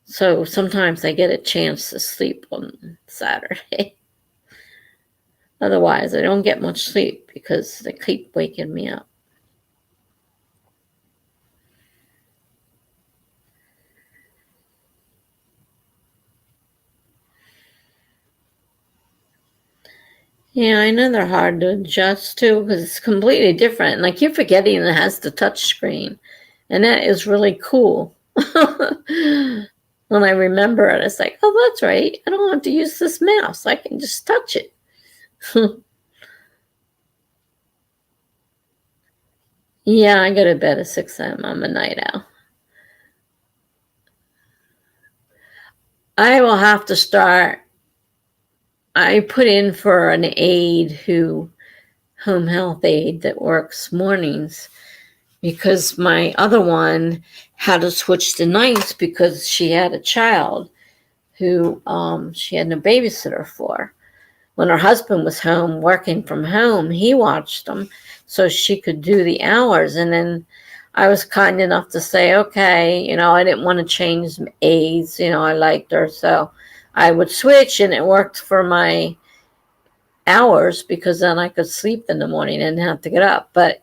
So sometimes I get a chance to sleep on Saturday. Otherwise, I don't get much sleep because they keep waking me up. Yeah, I know they're hard to adjust to because it's completely different. Like, you're forgetting it has the touch screen, and that is really cool. When I remember it, it's like, oh, that's right. I don't have to use this mouse. I can just touch it. Yeah, I go to bed at 6 a.m. I'm a night owl. I will have to start. I put in for an aide home health aide that works mornings, because my other one had to switch to nights because she had a child who she had no babysitter for. When her husband was home working from home, he watched them so she could do the hours. And then I was kind enough to say, okay, I didn't want to change aides. I liked her, so I would switch, and it worked for my hours because then I could sleep in the morning and have to get up. But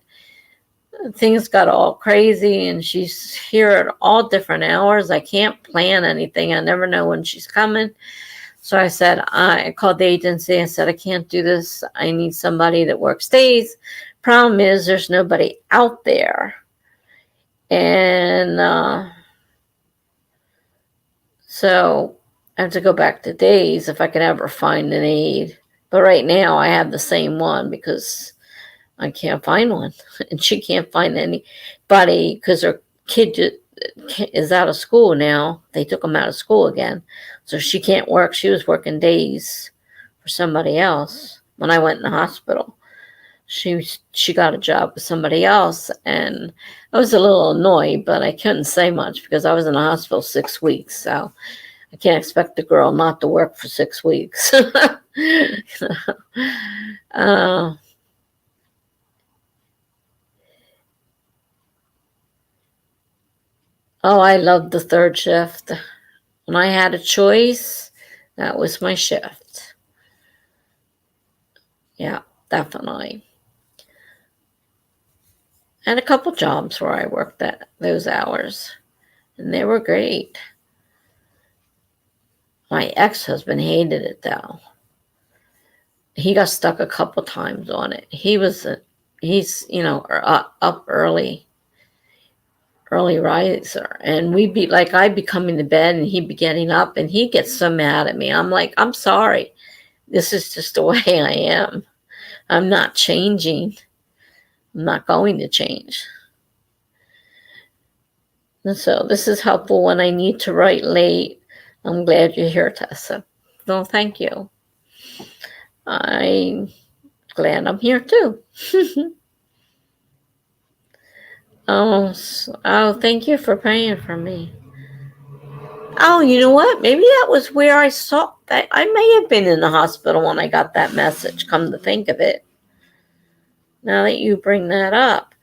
things got all crazy, and she's here at all different hours. I can't plan anything. I never know when she's coming. So I called the agency. I said, I can't do this. I need somebody that works days. Problem is, there's nobody out there. And so I have to go back to days if I can ever find an aide. But right now I have the same one because I can't find one. And she can't find anybody because her kid is out of school now. They took him out of school again. So she can't work. She was working days for somebody else when I went in the hospital. She got a job with somebody else, and I was a little annoyed, but I couldn't say much because I was in the hospital 6 weeks. So I can't expect the girl not to work for 6 weeks. uh, Oh, I loved the third shift. When I had a choice, that was my shift. Yeah, definitely. And a couple jobs where I worked at those hours, and they were great. My ex-husband hated it though. He got stuck a couple times on it. He's up early riser, and we'd be like, I'd be coming to bed and he'd be getting up, and he'd get so mad at me. I'm like, I'm sorry, this is just the way I am. I'm not changing. I'm not going to change. And so this is helpful when I need to write late. I'm glad you're here, Tessa. Well, thank you. I'm glad I'm here too. Oh, thank you for praying for me. Oh, you know what? Maybe that was where I saw that. I may have been in the hospital when I got that message, come to think of it. Now that you bring that up,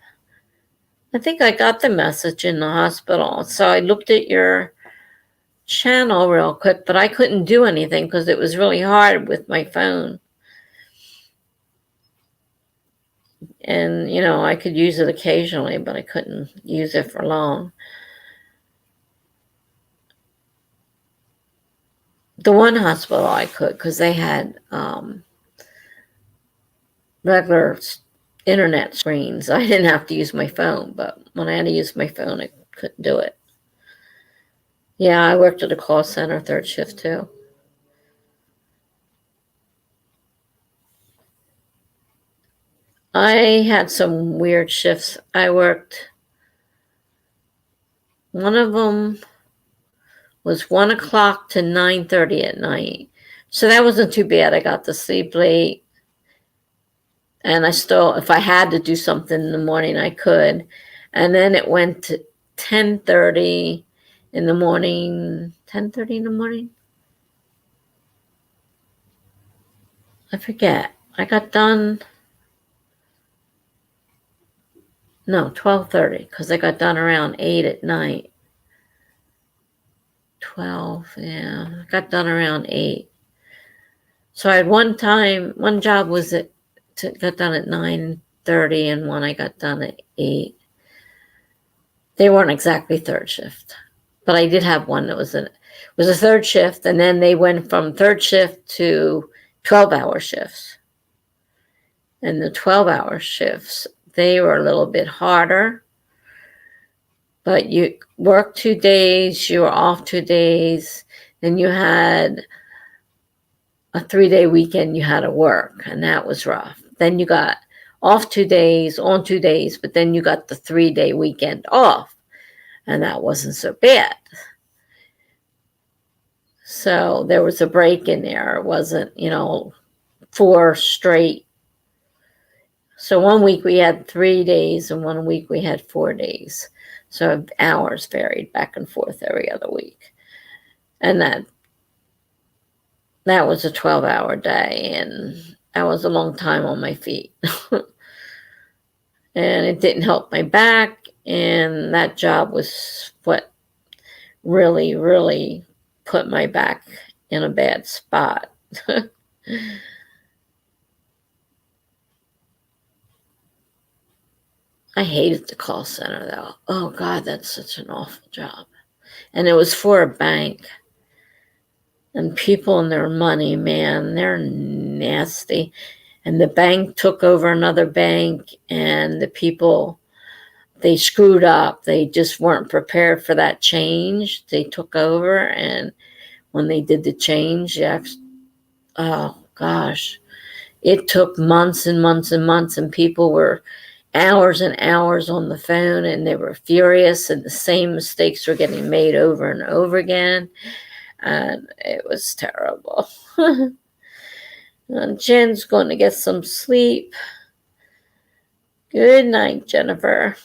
I think I got the message in the hospital. So I looked at your channel real quick, but I couldn't do anything because it was really hard with my phone. And, I could use it occasionally, but I couldn't use it for long. The one hospital I could, because they had regular internet screens. I didn't have to use my phone, but when I had to use my phone, I couldn't do it. Yeah, I worked at a call center, third shift too. I had some weird shifts. I worked, one of them was 1 o'clock to 9:30 at night. So that wasn't too bad. I got to sleep late. And I still, if I had to do something in the morning, I could. And then it went to 10:30 in the morning. 10:30 in the morning? I forget. I got done. No, 12:30, because I got done around 8 at night. 12, yeah. I got done around 8. So I had one job was got done at 9:30, and one I got done at 8. They weren't exactly third shift, but I did have one that was a third shift, and then they went from third shift to 12-hour shifts. And the 12-hour shifts, they were a little bit harder, but you worked 2 days, you were off 2 days, then you had a 3-day weekend you had to work, and that was rough. Then you got off 2 days, on 2 days, but then you got the 3-day weekend off, and that wasn't so bad. So there was a break in there. It wasn't, 4 straight. So one week we had 3 days, and one week we had 4 days. So hours varied back and forth every other week. And that was a 12-hour day, and that was a long time on my feet. And it didn't help my back, and that job was what really, really put my back in a bad spot. I hated the call center, though. Oh, God, that's such an awful job. And it was for a bank. And people and their money, man, they're nasty. And the bank took over another bank, and the people, they screwed up. They just weren't prepared for that change. They took over, and when they did the change, oh, gosh, it took months and months and months, and people were hours and hours on the phone, and they were furious, and the same mistakes were getting made over and over again, and it was terrible. And Jen's going to get some sleep. Good night, Jennifer.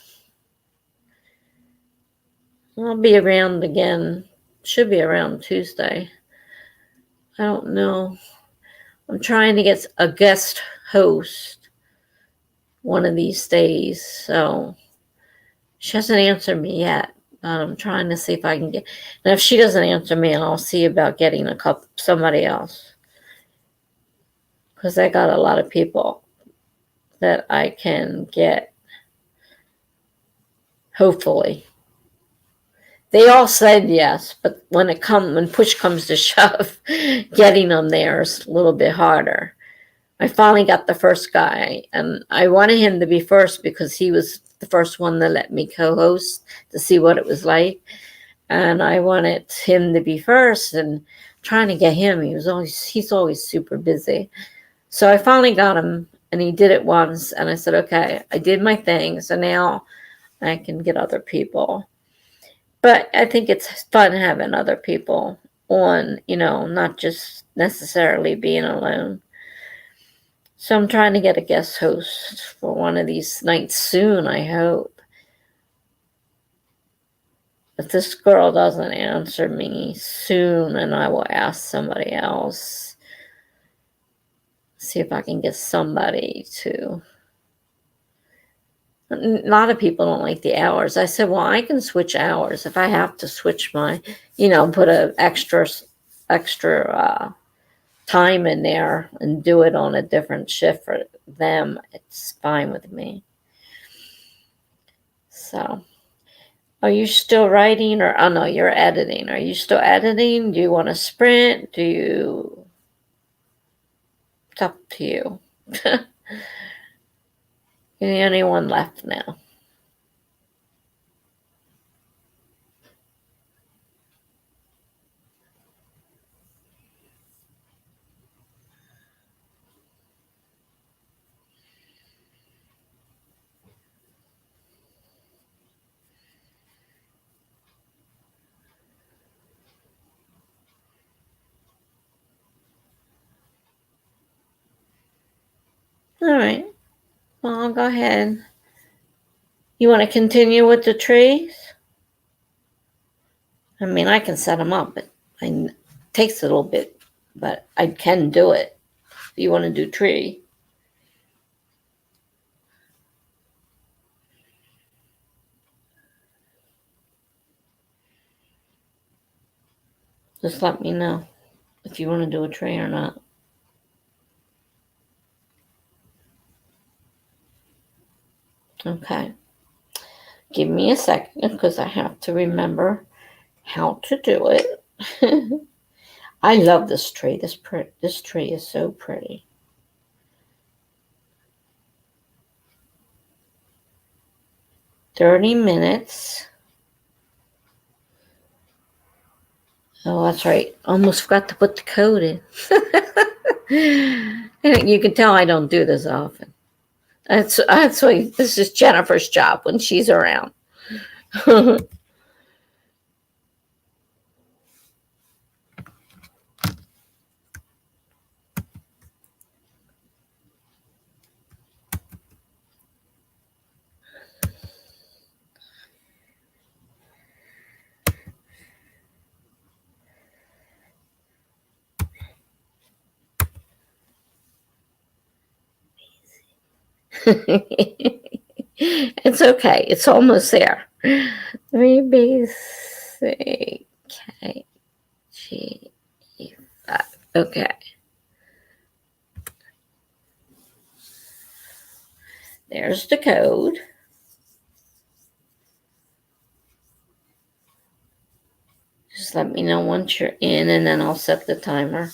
I'll be around again. Should be around Tuesday. I don't know. I'm trying to get a guest host one of these days, so she hasn't answered me yet, I'm trying to see if I can get. And if she doesn't answer me, I'll see about getting somebody else, because I got a lot of people that I can get. Hopefully, they all said yes, but when push comes to shove, getting them there is a little bit harder. I finally got the first guy, and I wanted him to be first because he was the first one to let me co-host to see what it was like. And I wanted him to be first, and trying to get him, he's always super busy. So I finally got him, and he did it once, and I said, okay, I did my thing, so now I can get other people. But I think it's fun having other people on, not just necessarily being alone. So I'm trying to get a guest host for one of these nights soon, I hope. If this girl doesn't answer me soon, and I will ask somebody else. See if I can get somebody to. A lot of people don't like the hours. I said, well, I can switch hours if I have to switch my, put a extra time in there and do it on a different shift for them. It's fine with me. So, are you still writing, or oh no, you're editing? Are you still editing? Do you want to sprint? It's up to you. You're the only one left now. All right. Well, I'll go ahead. You want to continue with the trees? I mean, I can set them up, but it takes a little bit, but I can do it. If you want to do tree. Just let me know if you want to do a tree or not. Okay. Give me a second because I have to remember how to do it. I love this tree. This tree is so pretty. $30. Oh, that's right. Almost forgot to put the code in. You can tell I don't do this often. That's why this is Jennifer's job when she's around. It's okay. It's almost there. 3BCKG5. Okay. There's the code. Just let me know once you're in, and then I'll set the timer.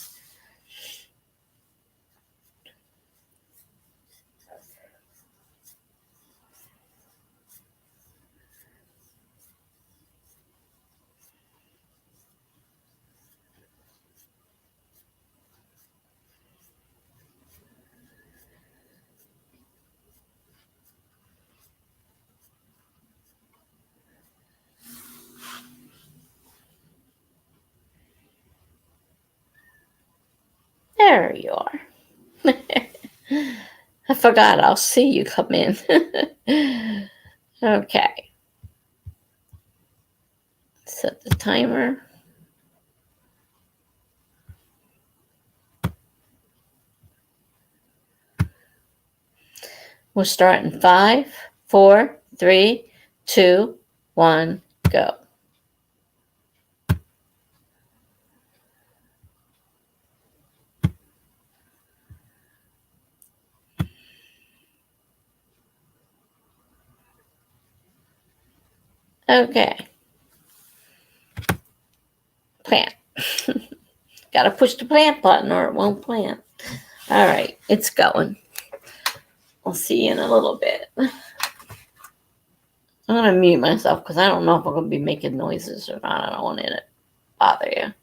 There you are. I forgot. I'll see you come in. Okay. Set the timer. We'll start in 5, 4, 3, 2, 1, go. go. Okay. Plant. Gotta push the plant button or it won't plant. All right, it's going. I'll see you in a little bit. I'm gonna mute myself because I don't know if I'm gonna be making noises or not. I don't want to bother you.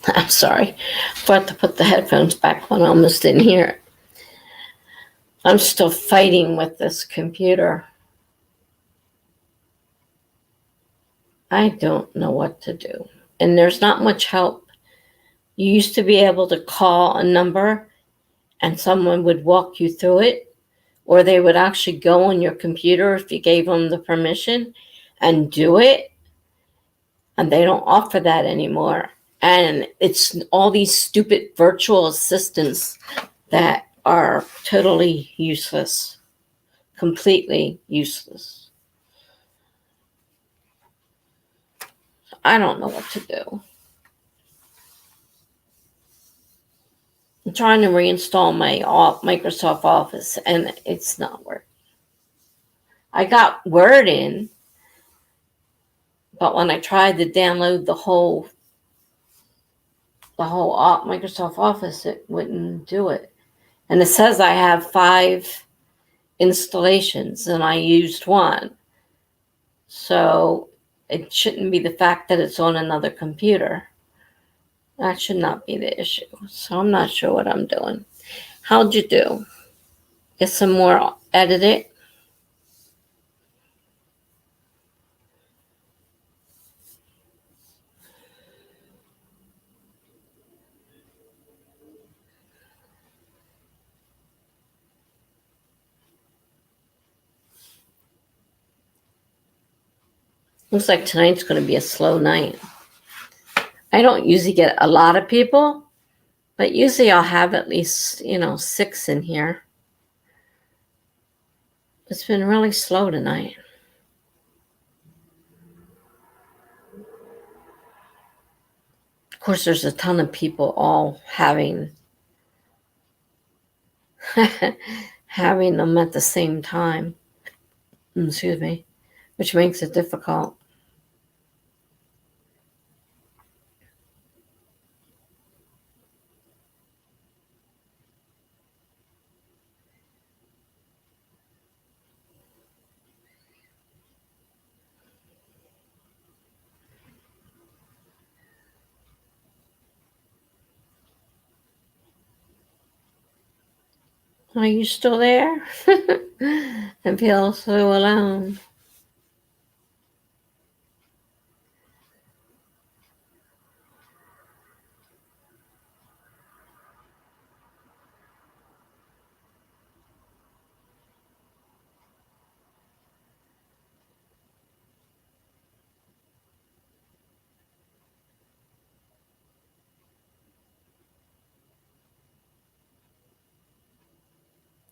I'm sorry. I forgot to put the headphones back on. I almost didn't hear it. I'm still fighting with this computer. I don't know what to do. And there's not much help. You used to be able to call a number and someone would walk you through it, or they would actually go on your computer if you gave them the permission and do it. And they don't offer that anymore. And it's all these stupid virtual assistants that are totally useless, completely useless. I don't know what to do. I'm trying to reinstall my Microsoft Office, and it's not working. I got Word in, but when I tried to download the whole Microsoft Office, it wouldn't do it. And it says I have 5 installations, and I used 1. So it shouldn't be the fact that it's on another computer. That should not be the issue. So I'm not sure what I'm doing. How'd you do? Get some more edited? Looks like tonight's going to be a slow night. I don't usually get a lot of people, but usually I'll have at least, 6 in here. It's been really slow tonight. Of course, there's a ton of people all having them at the same time. Excuse me, which makes it difficult. Are you still there? I feel so alone.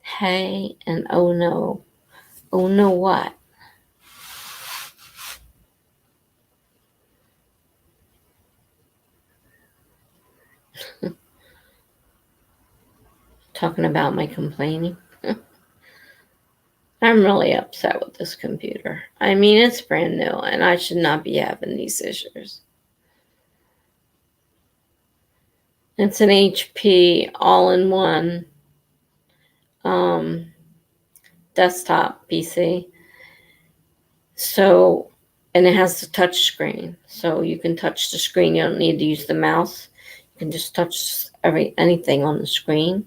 Hey, and oh no. Oh no, what? Talking about my complaining. I'm really upset with this computer. I mean, it's brand new, and I should not be having these issues. It's an HP all-in-one desktop PC. So, and it has the touch screen. So you can touch the screen. You don't need to use the mouse. You can just touch anything on the screen.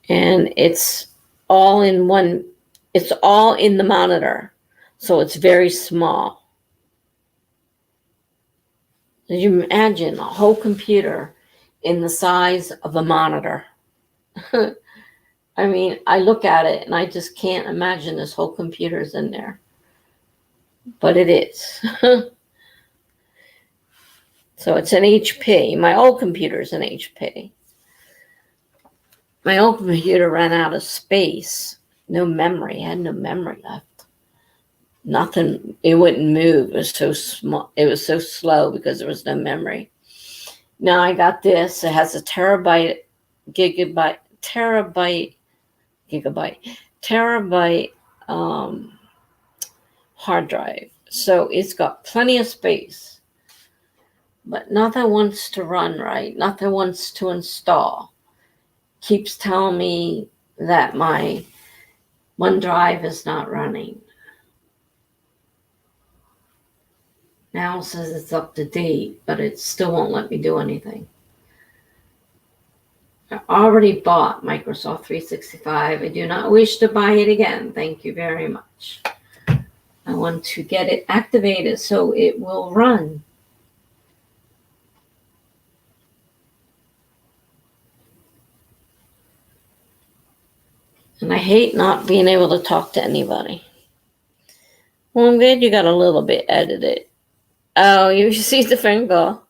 And it's all in one. It's all in the monitor. So it's very small. You imagine a whole computer in the size of a monitor. I mean, I look at it and I just can't imagine this whole computer's in there. But it is. So it's an HP. My old computer's an HP. My old computer ran out of space. No memory. Had no memory left. Nothing. It wouldn't move. It was so small. It was so slow because there was no memory. Now I got this. It has a terabyte hard drive. So it's got plenty of space. But nothing wants to run right. Nothing wants to install. Keeps telling me that my OneDrive is not running. Now it says it's up to date, but it still won't let me do anything. I already bought Microsoft 365. I do not wish to buy it again. Thank you very much. I want to get it activated so it will run. And I hate not being able to talk to anybody. Well, I'm glad you got a little bit edited. Oh, you see the phone call.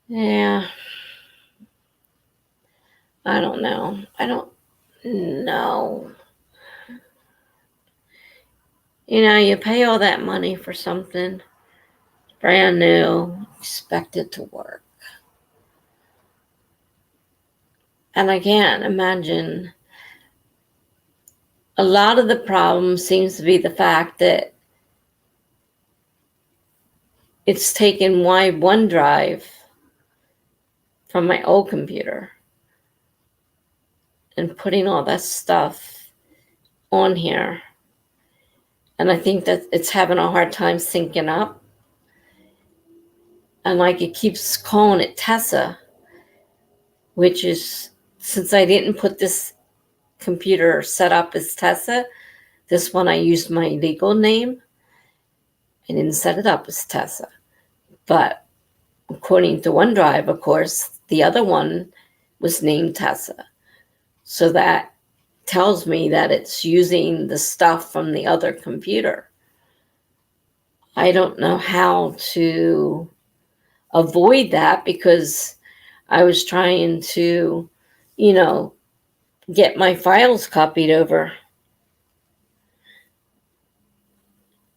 Yeah. I don't know. I don't know. You know, you pay all that money for something brand new, expect it to work. And I can't imagine. A lot of the problem seems to be the fact that it's taken my OneDrive from my old computer and putting all that stuff on here. And I think that it's having a hard time syncing up. And like it keeps calling it Tessa, which is, since I didn't put this computer set up as Tessa, this one I used my legal name. I didn't set it up as Tessa. But according to OneDrive, of course, the other one was named Tessa. So that tells me that it's using the stuff from the other computer. I don't know how to avoid that because I was trying to, get my files copied over.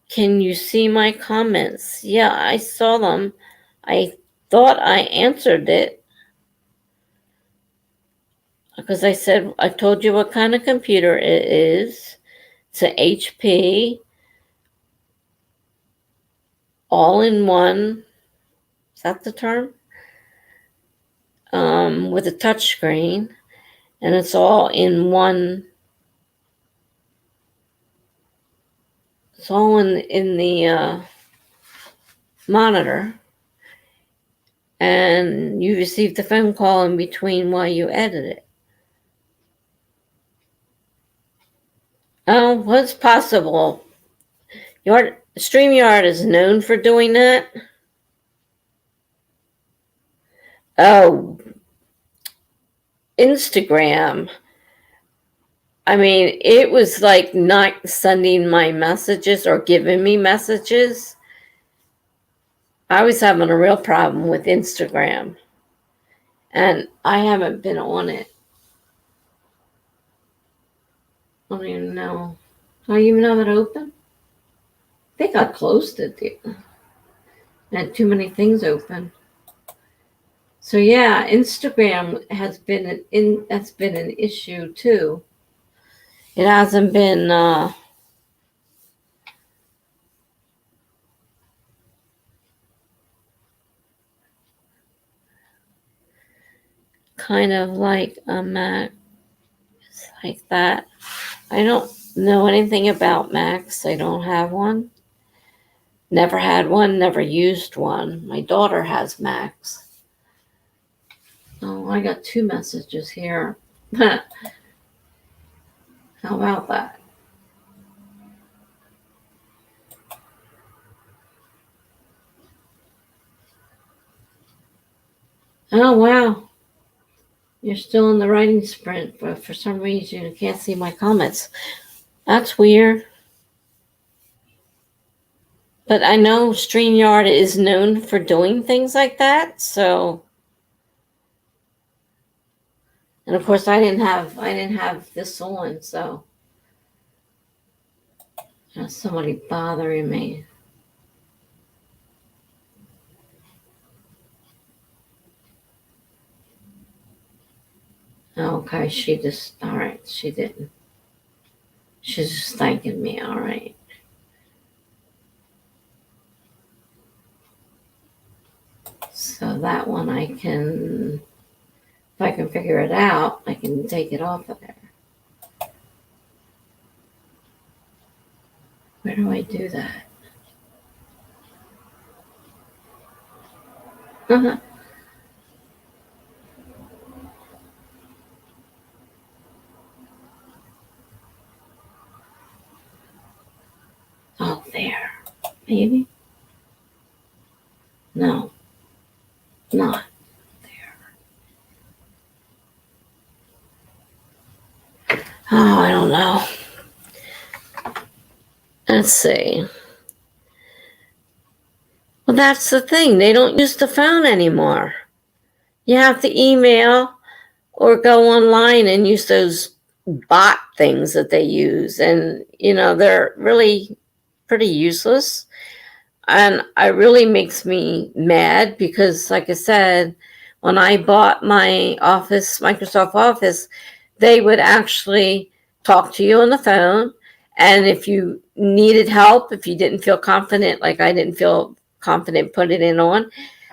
Can you see my comments? Yeah, I saw them. I thought I answered it because I told you what kind of computer it is. It's an HP, all in one. Is that the term? With a touch screen, and it's all in one. It's all in the monitor, and you received a phone call in between while you edit it. Oh, what's possible? StreamYard is known for doing that. Oh, Instagram. I mean, it was like not sending my messages or giving me messages. I was having a real problem with Instagram. And I haven't been on it. I don't even know. Do I even have it open? I think I closed it. I had too many things open. So yeah, Instagram has been an issue too. It hasn't been kind of like a Mac. It's like that. I don't know anything about Macs. I don't have one. Never had one, never used one. My daughter has Macs. Oh, I got 2 messages here. How about that? Oh, wow. You're still in the writing sprint, but for some reason you can't see my comments. That's weird. But I know StreamYard is known for doing things like that, so. And of course I didn't have this on, so. There's somebody bothering me. Okay, all right, she didn't. She's just thanking me, all right. So that one I can If I can figure it out, I can take it off of there. Where do I do that? Uh-huh. Oh, there. Maybe? No, not there. Oh, I don't know. Let's see. Well, that's the thing. They don't use the phone anymore. You have to email or go online and use those bot things that they use. And, they're really pretty useless. And it really makes me mad because, like I said, when I bought my Office, Microsoft Office, they would actually talk to you on the phone. And if you needed help, if you didn't feel confident, like I didn't feel confident putting it on,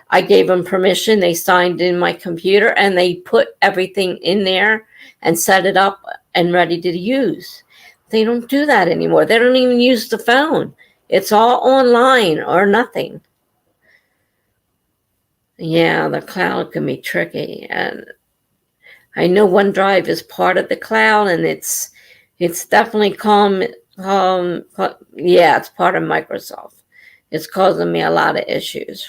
I gave them permission. They signed in my computer and they put everything in there and set it up and ready to use. They don't do that anymore. They don't even use the phone. It's all online or nothing. Yeah, the cloud can be tricky. And I know OneDrive is part of the cloud and it's definitely yeah, it's part of Microsoft. It's causing me a lot of issues.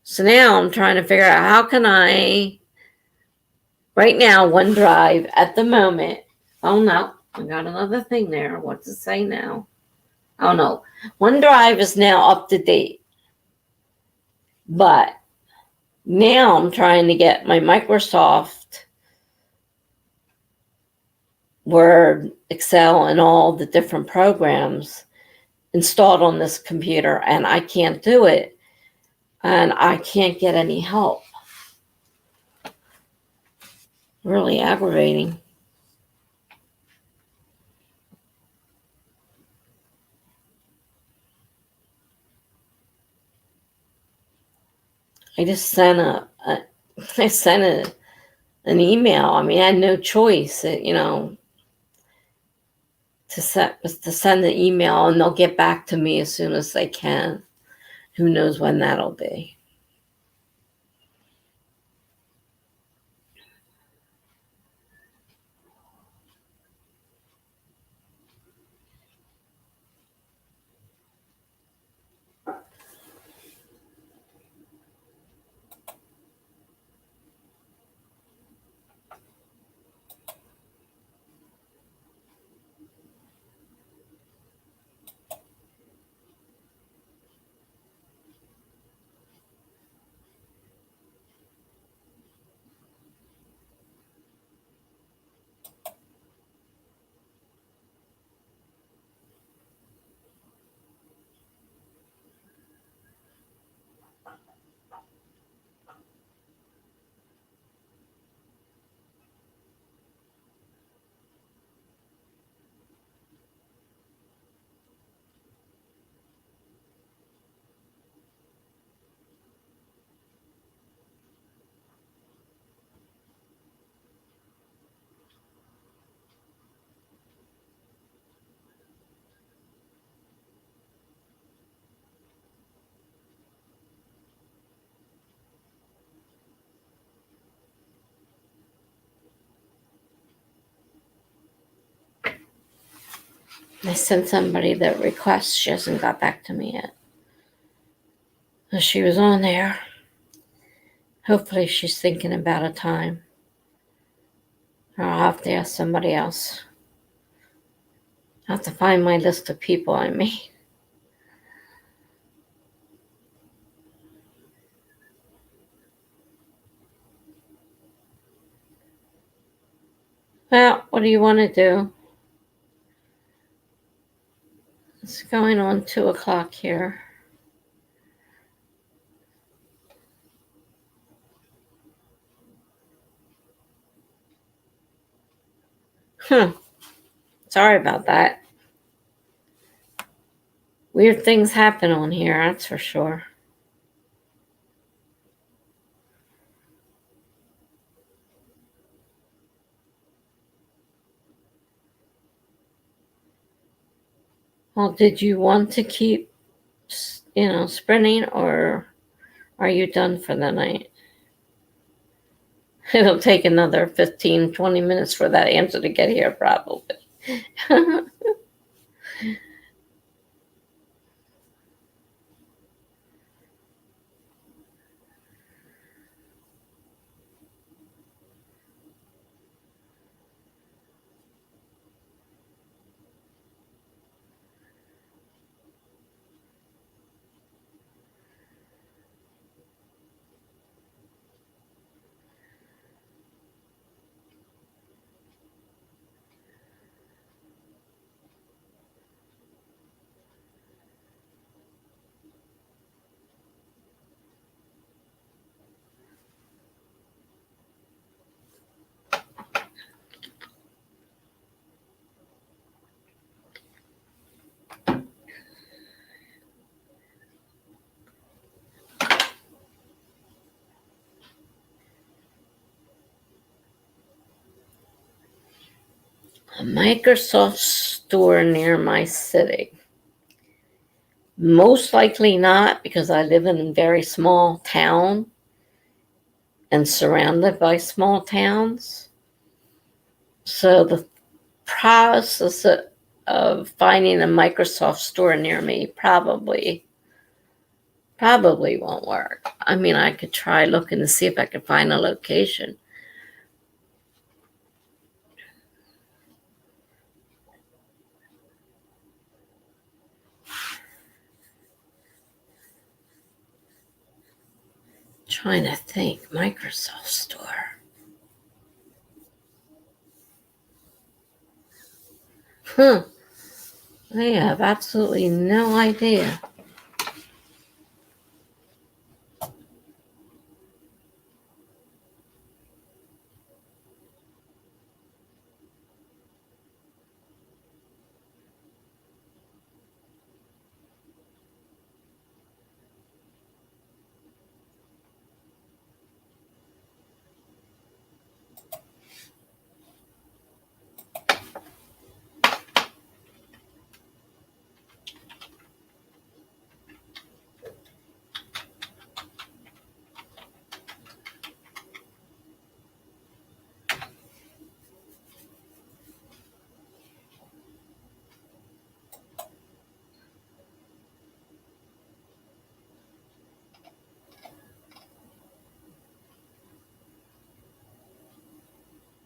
So now I'm trying to figure out how can right now, OneDrive at the moment. Oh no, I got another thing there. What's it say now? Oh no, OneDrive is now up to date. But now I'm trying to get my Microsoft Word, Excel, and all the different programs installed on this computer, and I can't do it. And I can't get any help. Really aggravating. I just sent an email. I mean, I had no choice, to send the email, and they'll get back to me as soon as they can. Who knows when that'll be? I sent somebody the request. She hasn't got back to me yet. She was on there. Hopefully she's thinking about a time. Or I'll have to ask somebody else. I'll have to find my list of people I made. Well, what do you want to do? It's going on 2:00 here. Sorry about that. Weird things happen on here, that's for sure. Well, did you want to keep, sprinting, or are you done for the night? It'll take another 15, 20 minutes for that answer to get here, probably. A Microsoft store near my city. Most likely not, because I live in a very small town and surrounded by small towns. So the process of finding a Microsoft store near me probably won't work. I mean, I could try looking to see if I could find a location. Trying to think, Microsoft store. I have absolutely no idea.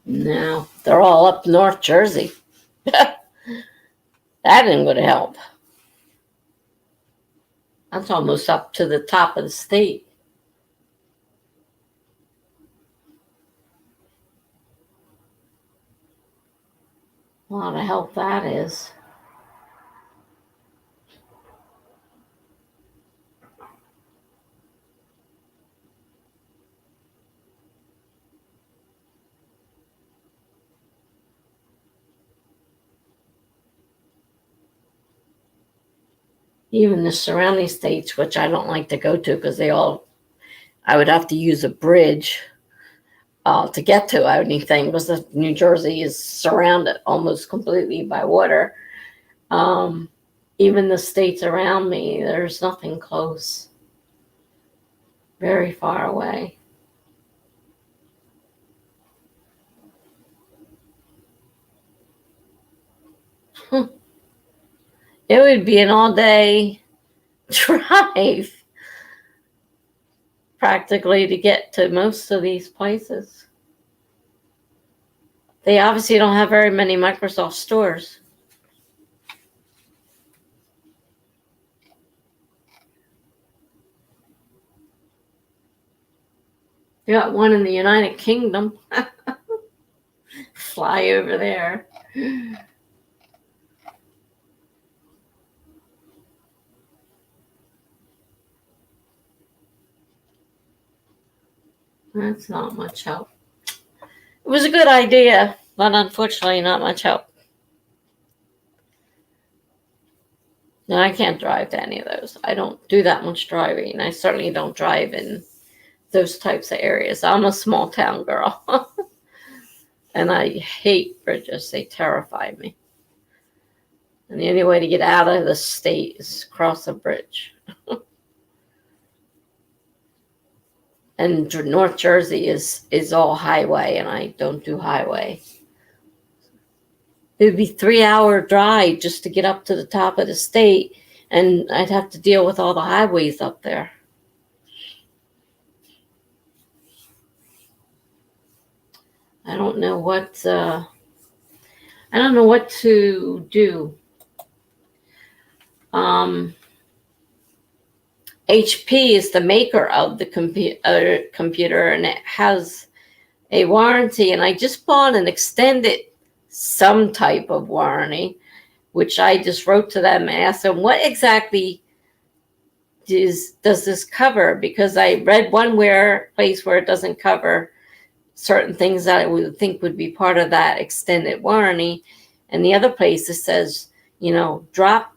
No, they're all up North Jersey. That ain't going to help. That's almost up to the top of the state. A lot of help that is. Even the surrounding states, which I don't like to go to because I would have to use a bridge to get to anything because New Jersey is surrounded almost completely by water. Even the states around me, there's nothing close. Very far away. It would be an all-day drive practically to get to most of these places. They obviously don't have very many Microsoft stores. You got one in the United Kingdom. Fly over there. That's not much help. It was a good idea, but unfortunately not much help. No, I can't drive to any of those. I don't do that much driving. I certainly don't drive in those types of areas. I'm a small town girl. And I hate bridges. They terrify me. And the only way to get out of the state is cross a bridge. And North Jersey is all highway, and I don't do highway. It would be 3 hour drive just to get up to the top of the state, and I'd have to deal with all the highways up there. I don't know what to do. HP is the maker of the computer, and it has a warranty. And I just bought an extended some type of warranty, which I just wrote to them and asked them what exactly does this cover? Because I read one place where it doesn't cover certain things that I would think would be part of that extended warranty, and the other place it says, drop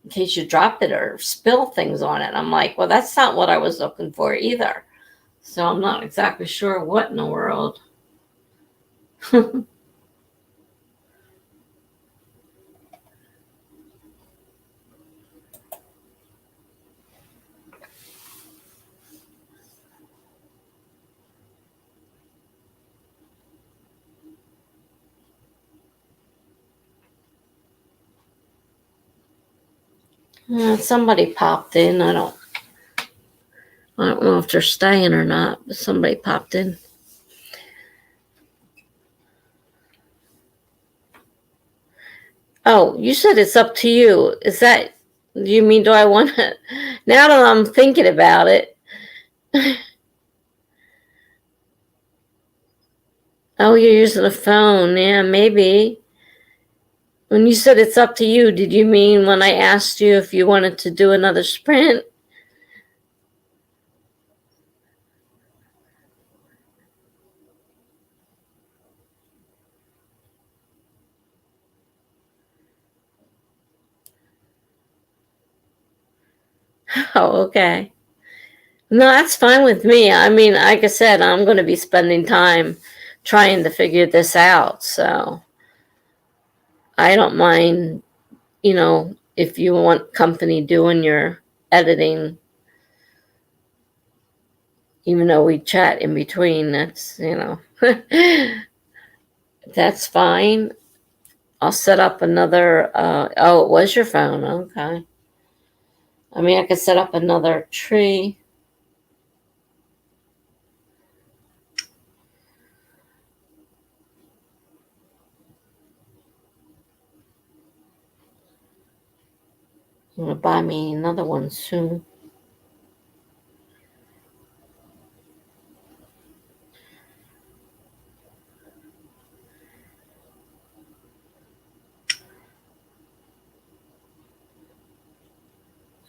in case you drop it or spill things on it. I'm like, well, that's not what I was looking for either. So I'm not exactly sure what in the world. Somebody popped in. I don't know if they're staying or not, but somebody popped in. Oh, you said it's up to you. You mean, do I want to? Now that I'm thinking about it. Oh, you're using a phone. Yeah, maybe. When you said it's up to you, did you mean when I asked you if you wanted to do another sprint? Oh, okay. No, that's fine with me. I mean, like I said, I'm going to be spending time trying to figure this out. So I don't mind, if you want company doing your editing, even though we chat in between, that's fine. I'll set up another, oh, it was your phone. Okay. I mean, I could set up another tree. I'm going to buy me another one soon.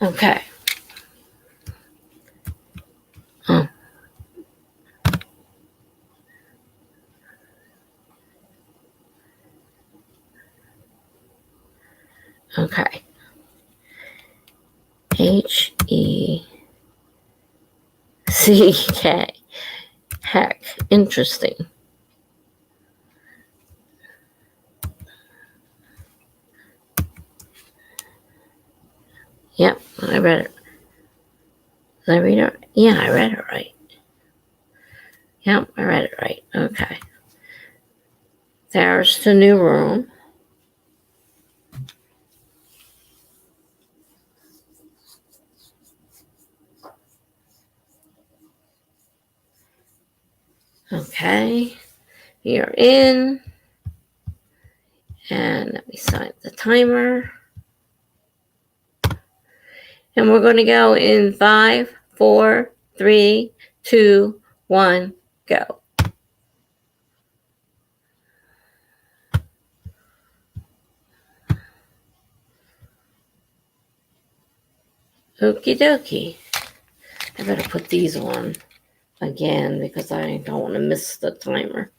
Okay. Oh. Okay. HECK. Heck. Interesting. Yep, I read it. Did I read it? Yeah, I read it right. Yep, I read it right. Okay. There's the new room. Okay. You're in. And let me set the timer. And we're going to go in 5, 4, 3, 2, 1, go. Okie dokie. I better put these on again because I don't want to miss the timer.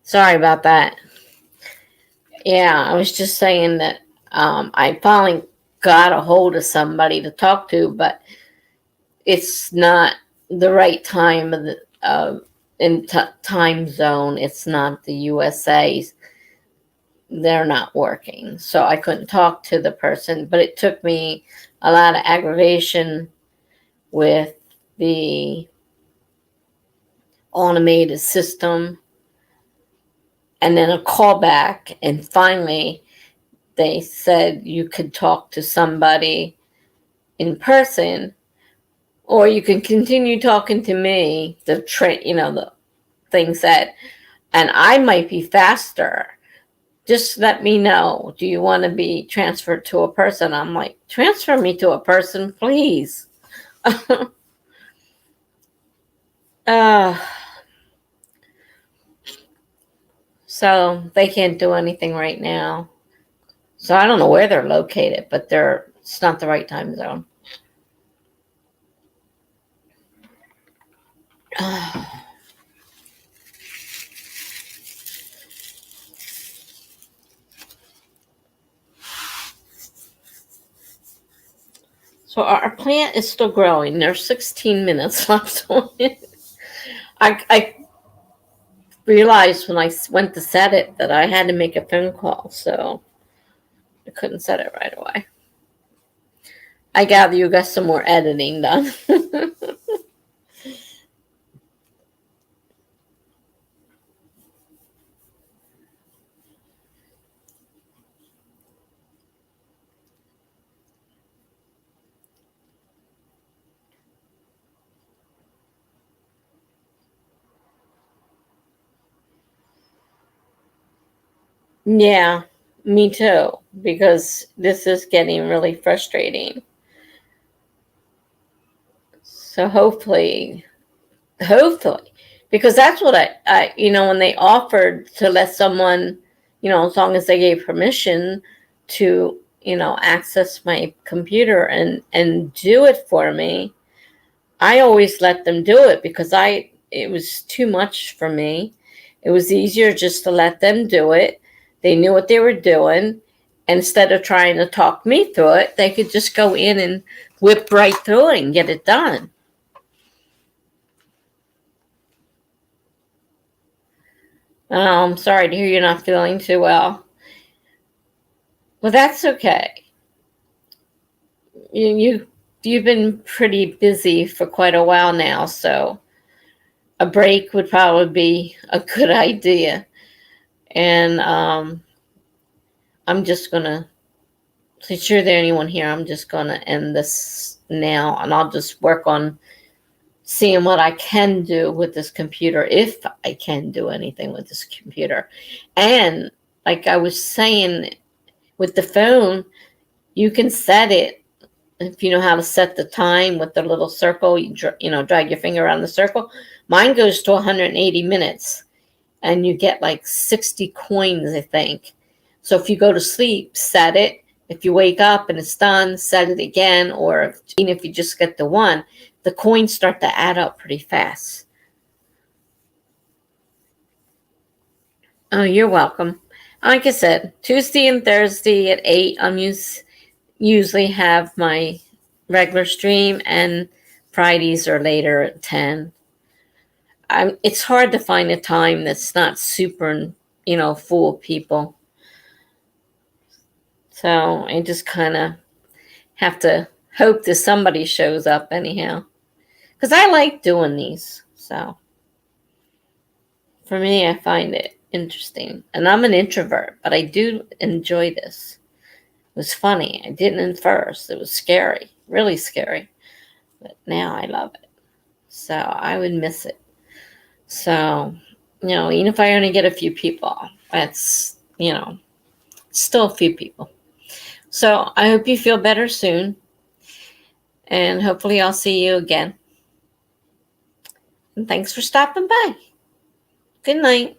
Sorry about that. Yeah, I was just saying that I finally got a hold of somebody to talk to, but it's not the right time of the time zone. It's not the USA's. They're not working, so I couldn't talk to the person. But it took me a lot of aggravation with the automated system, and then a callback, and finally they said you could talk to somebody in person, or you can continue talking to me. The thing said, and I might be faster. Just let me know. Do you want to be transferred to a person? I'm like, transfer me to a person, please. uh, so they can't do anything right now. So I don't know where they're located, but it's not the right time zone. So our plant is still growing. There's 16 minutes left on it. I realized when I went to set it that I had to make a phone call, so I couldn't set it right away. I gather you got some more editing done. Yeah, me too, because this is getting really frustrating. So hopefully, because that's what when they offered to let someone, as long as they gave permission to, access my computer and do it for me, I always let them do it because it was too much for me. It was easier just to let them do it. They knew what they were doing. And instead of trying to talk me through it, they could just go in and whip right through it and get it done. I'm sorry to hear you're not feeling too well. Well, that's okay. You've been pretty busy for quite a while now, so a break would probably be a good idea. And I'm just gonna, since you're the only one here, I'm just gonna end this now, and I'll just work on seeing what I can do with this computer, if I can do anything with this computer. And like I was saying, with the phone, you can set it. If you know how to set the time with the little circle, drag your finger around the circle. Mine goes to 180 minutes, and you get like 60 coins, I think. So if you go to sleep, set it. If you wake up and it's done, set it again. Or even if you just get the one, the coins start to add up pretty fast. Oh, you're welcome. Like I said, Tuesday and Thursday at 8, usually have my regular stream, and Fridays are later at 10. It's hard to find a time that's not super, full of people. So I just kind of have to hope that somebody shows up anyhow. Because I like doing these. So for me, I find it interesting. And I'm an introvert, but I do enjoy this. It was funny. I didn't at first. It was scary, really scary. But now I love it. So I would miss it. So, even if I only get a few people, that's, still a few people. So I hope you feel better soon. And hopefully I'll see you again. And thanks for stopping by. Good night.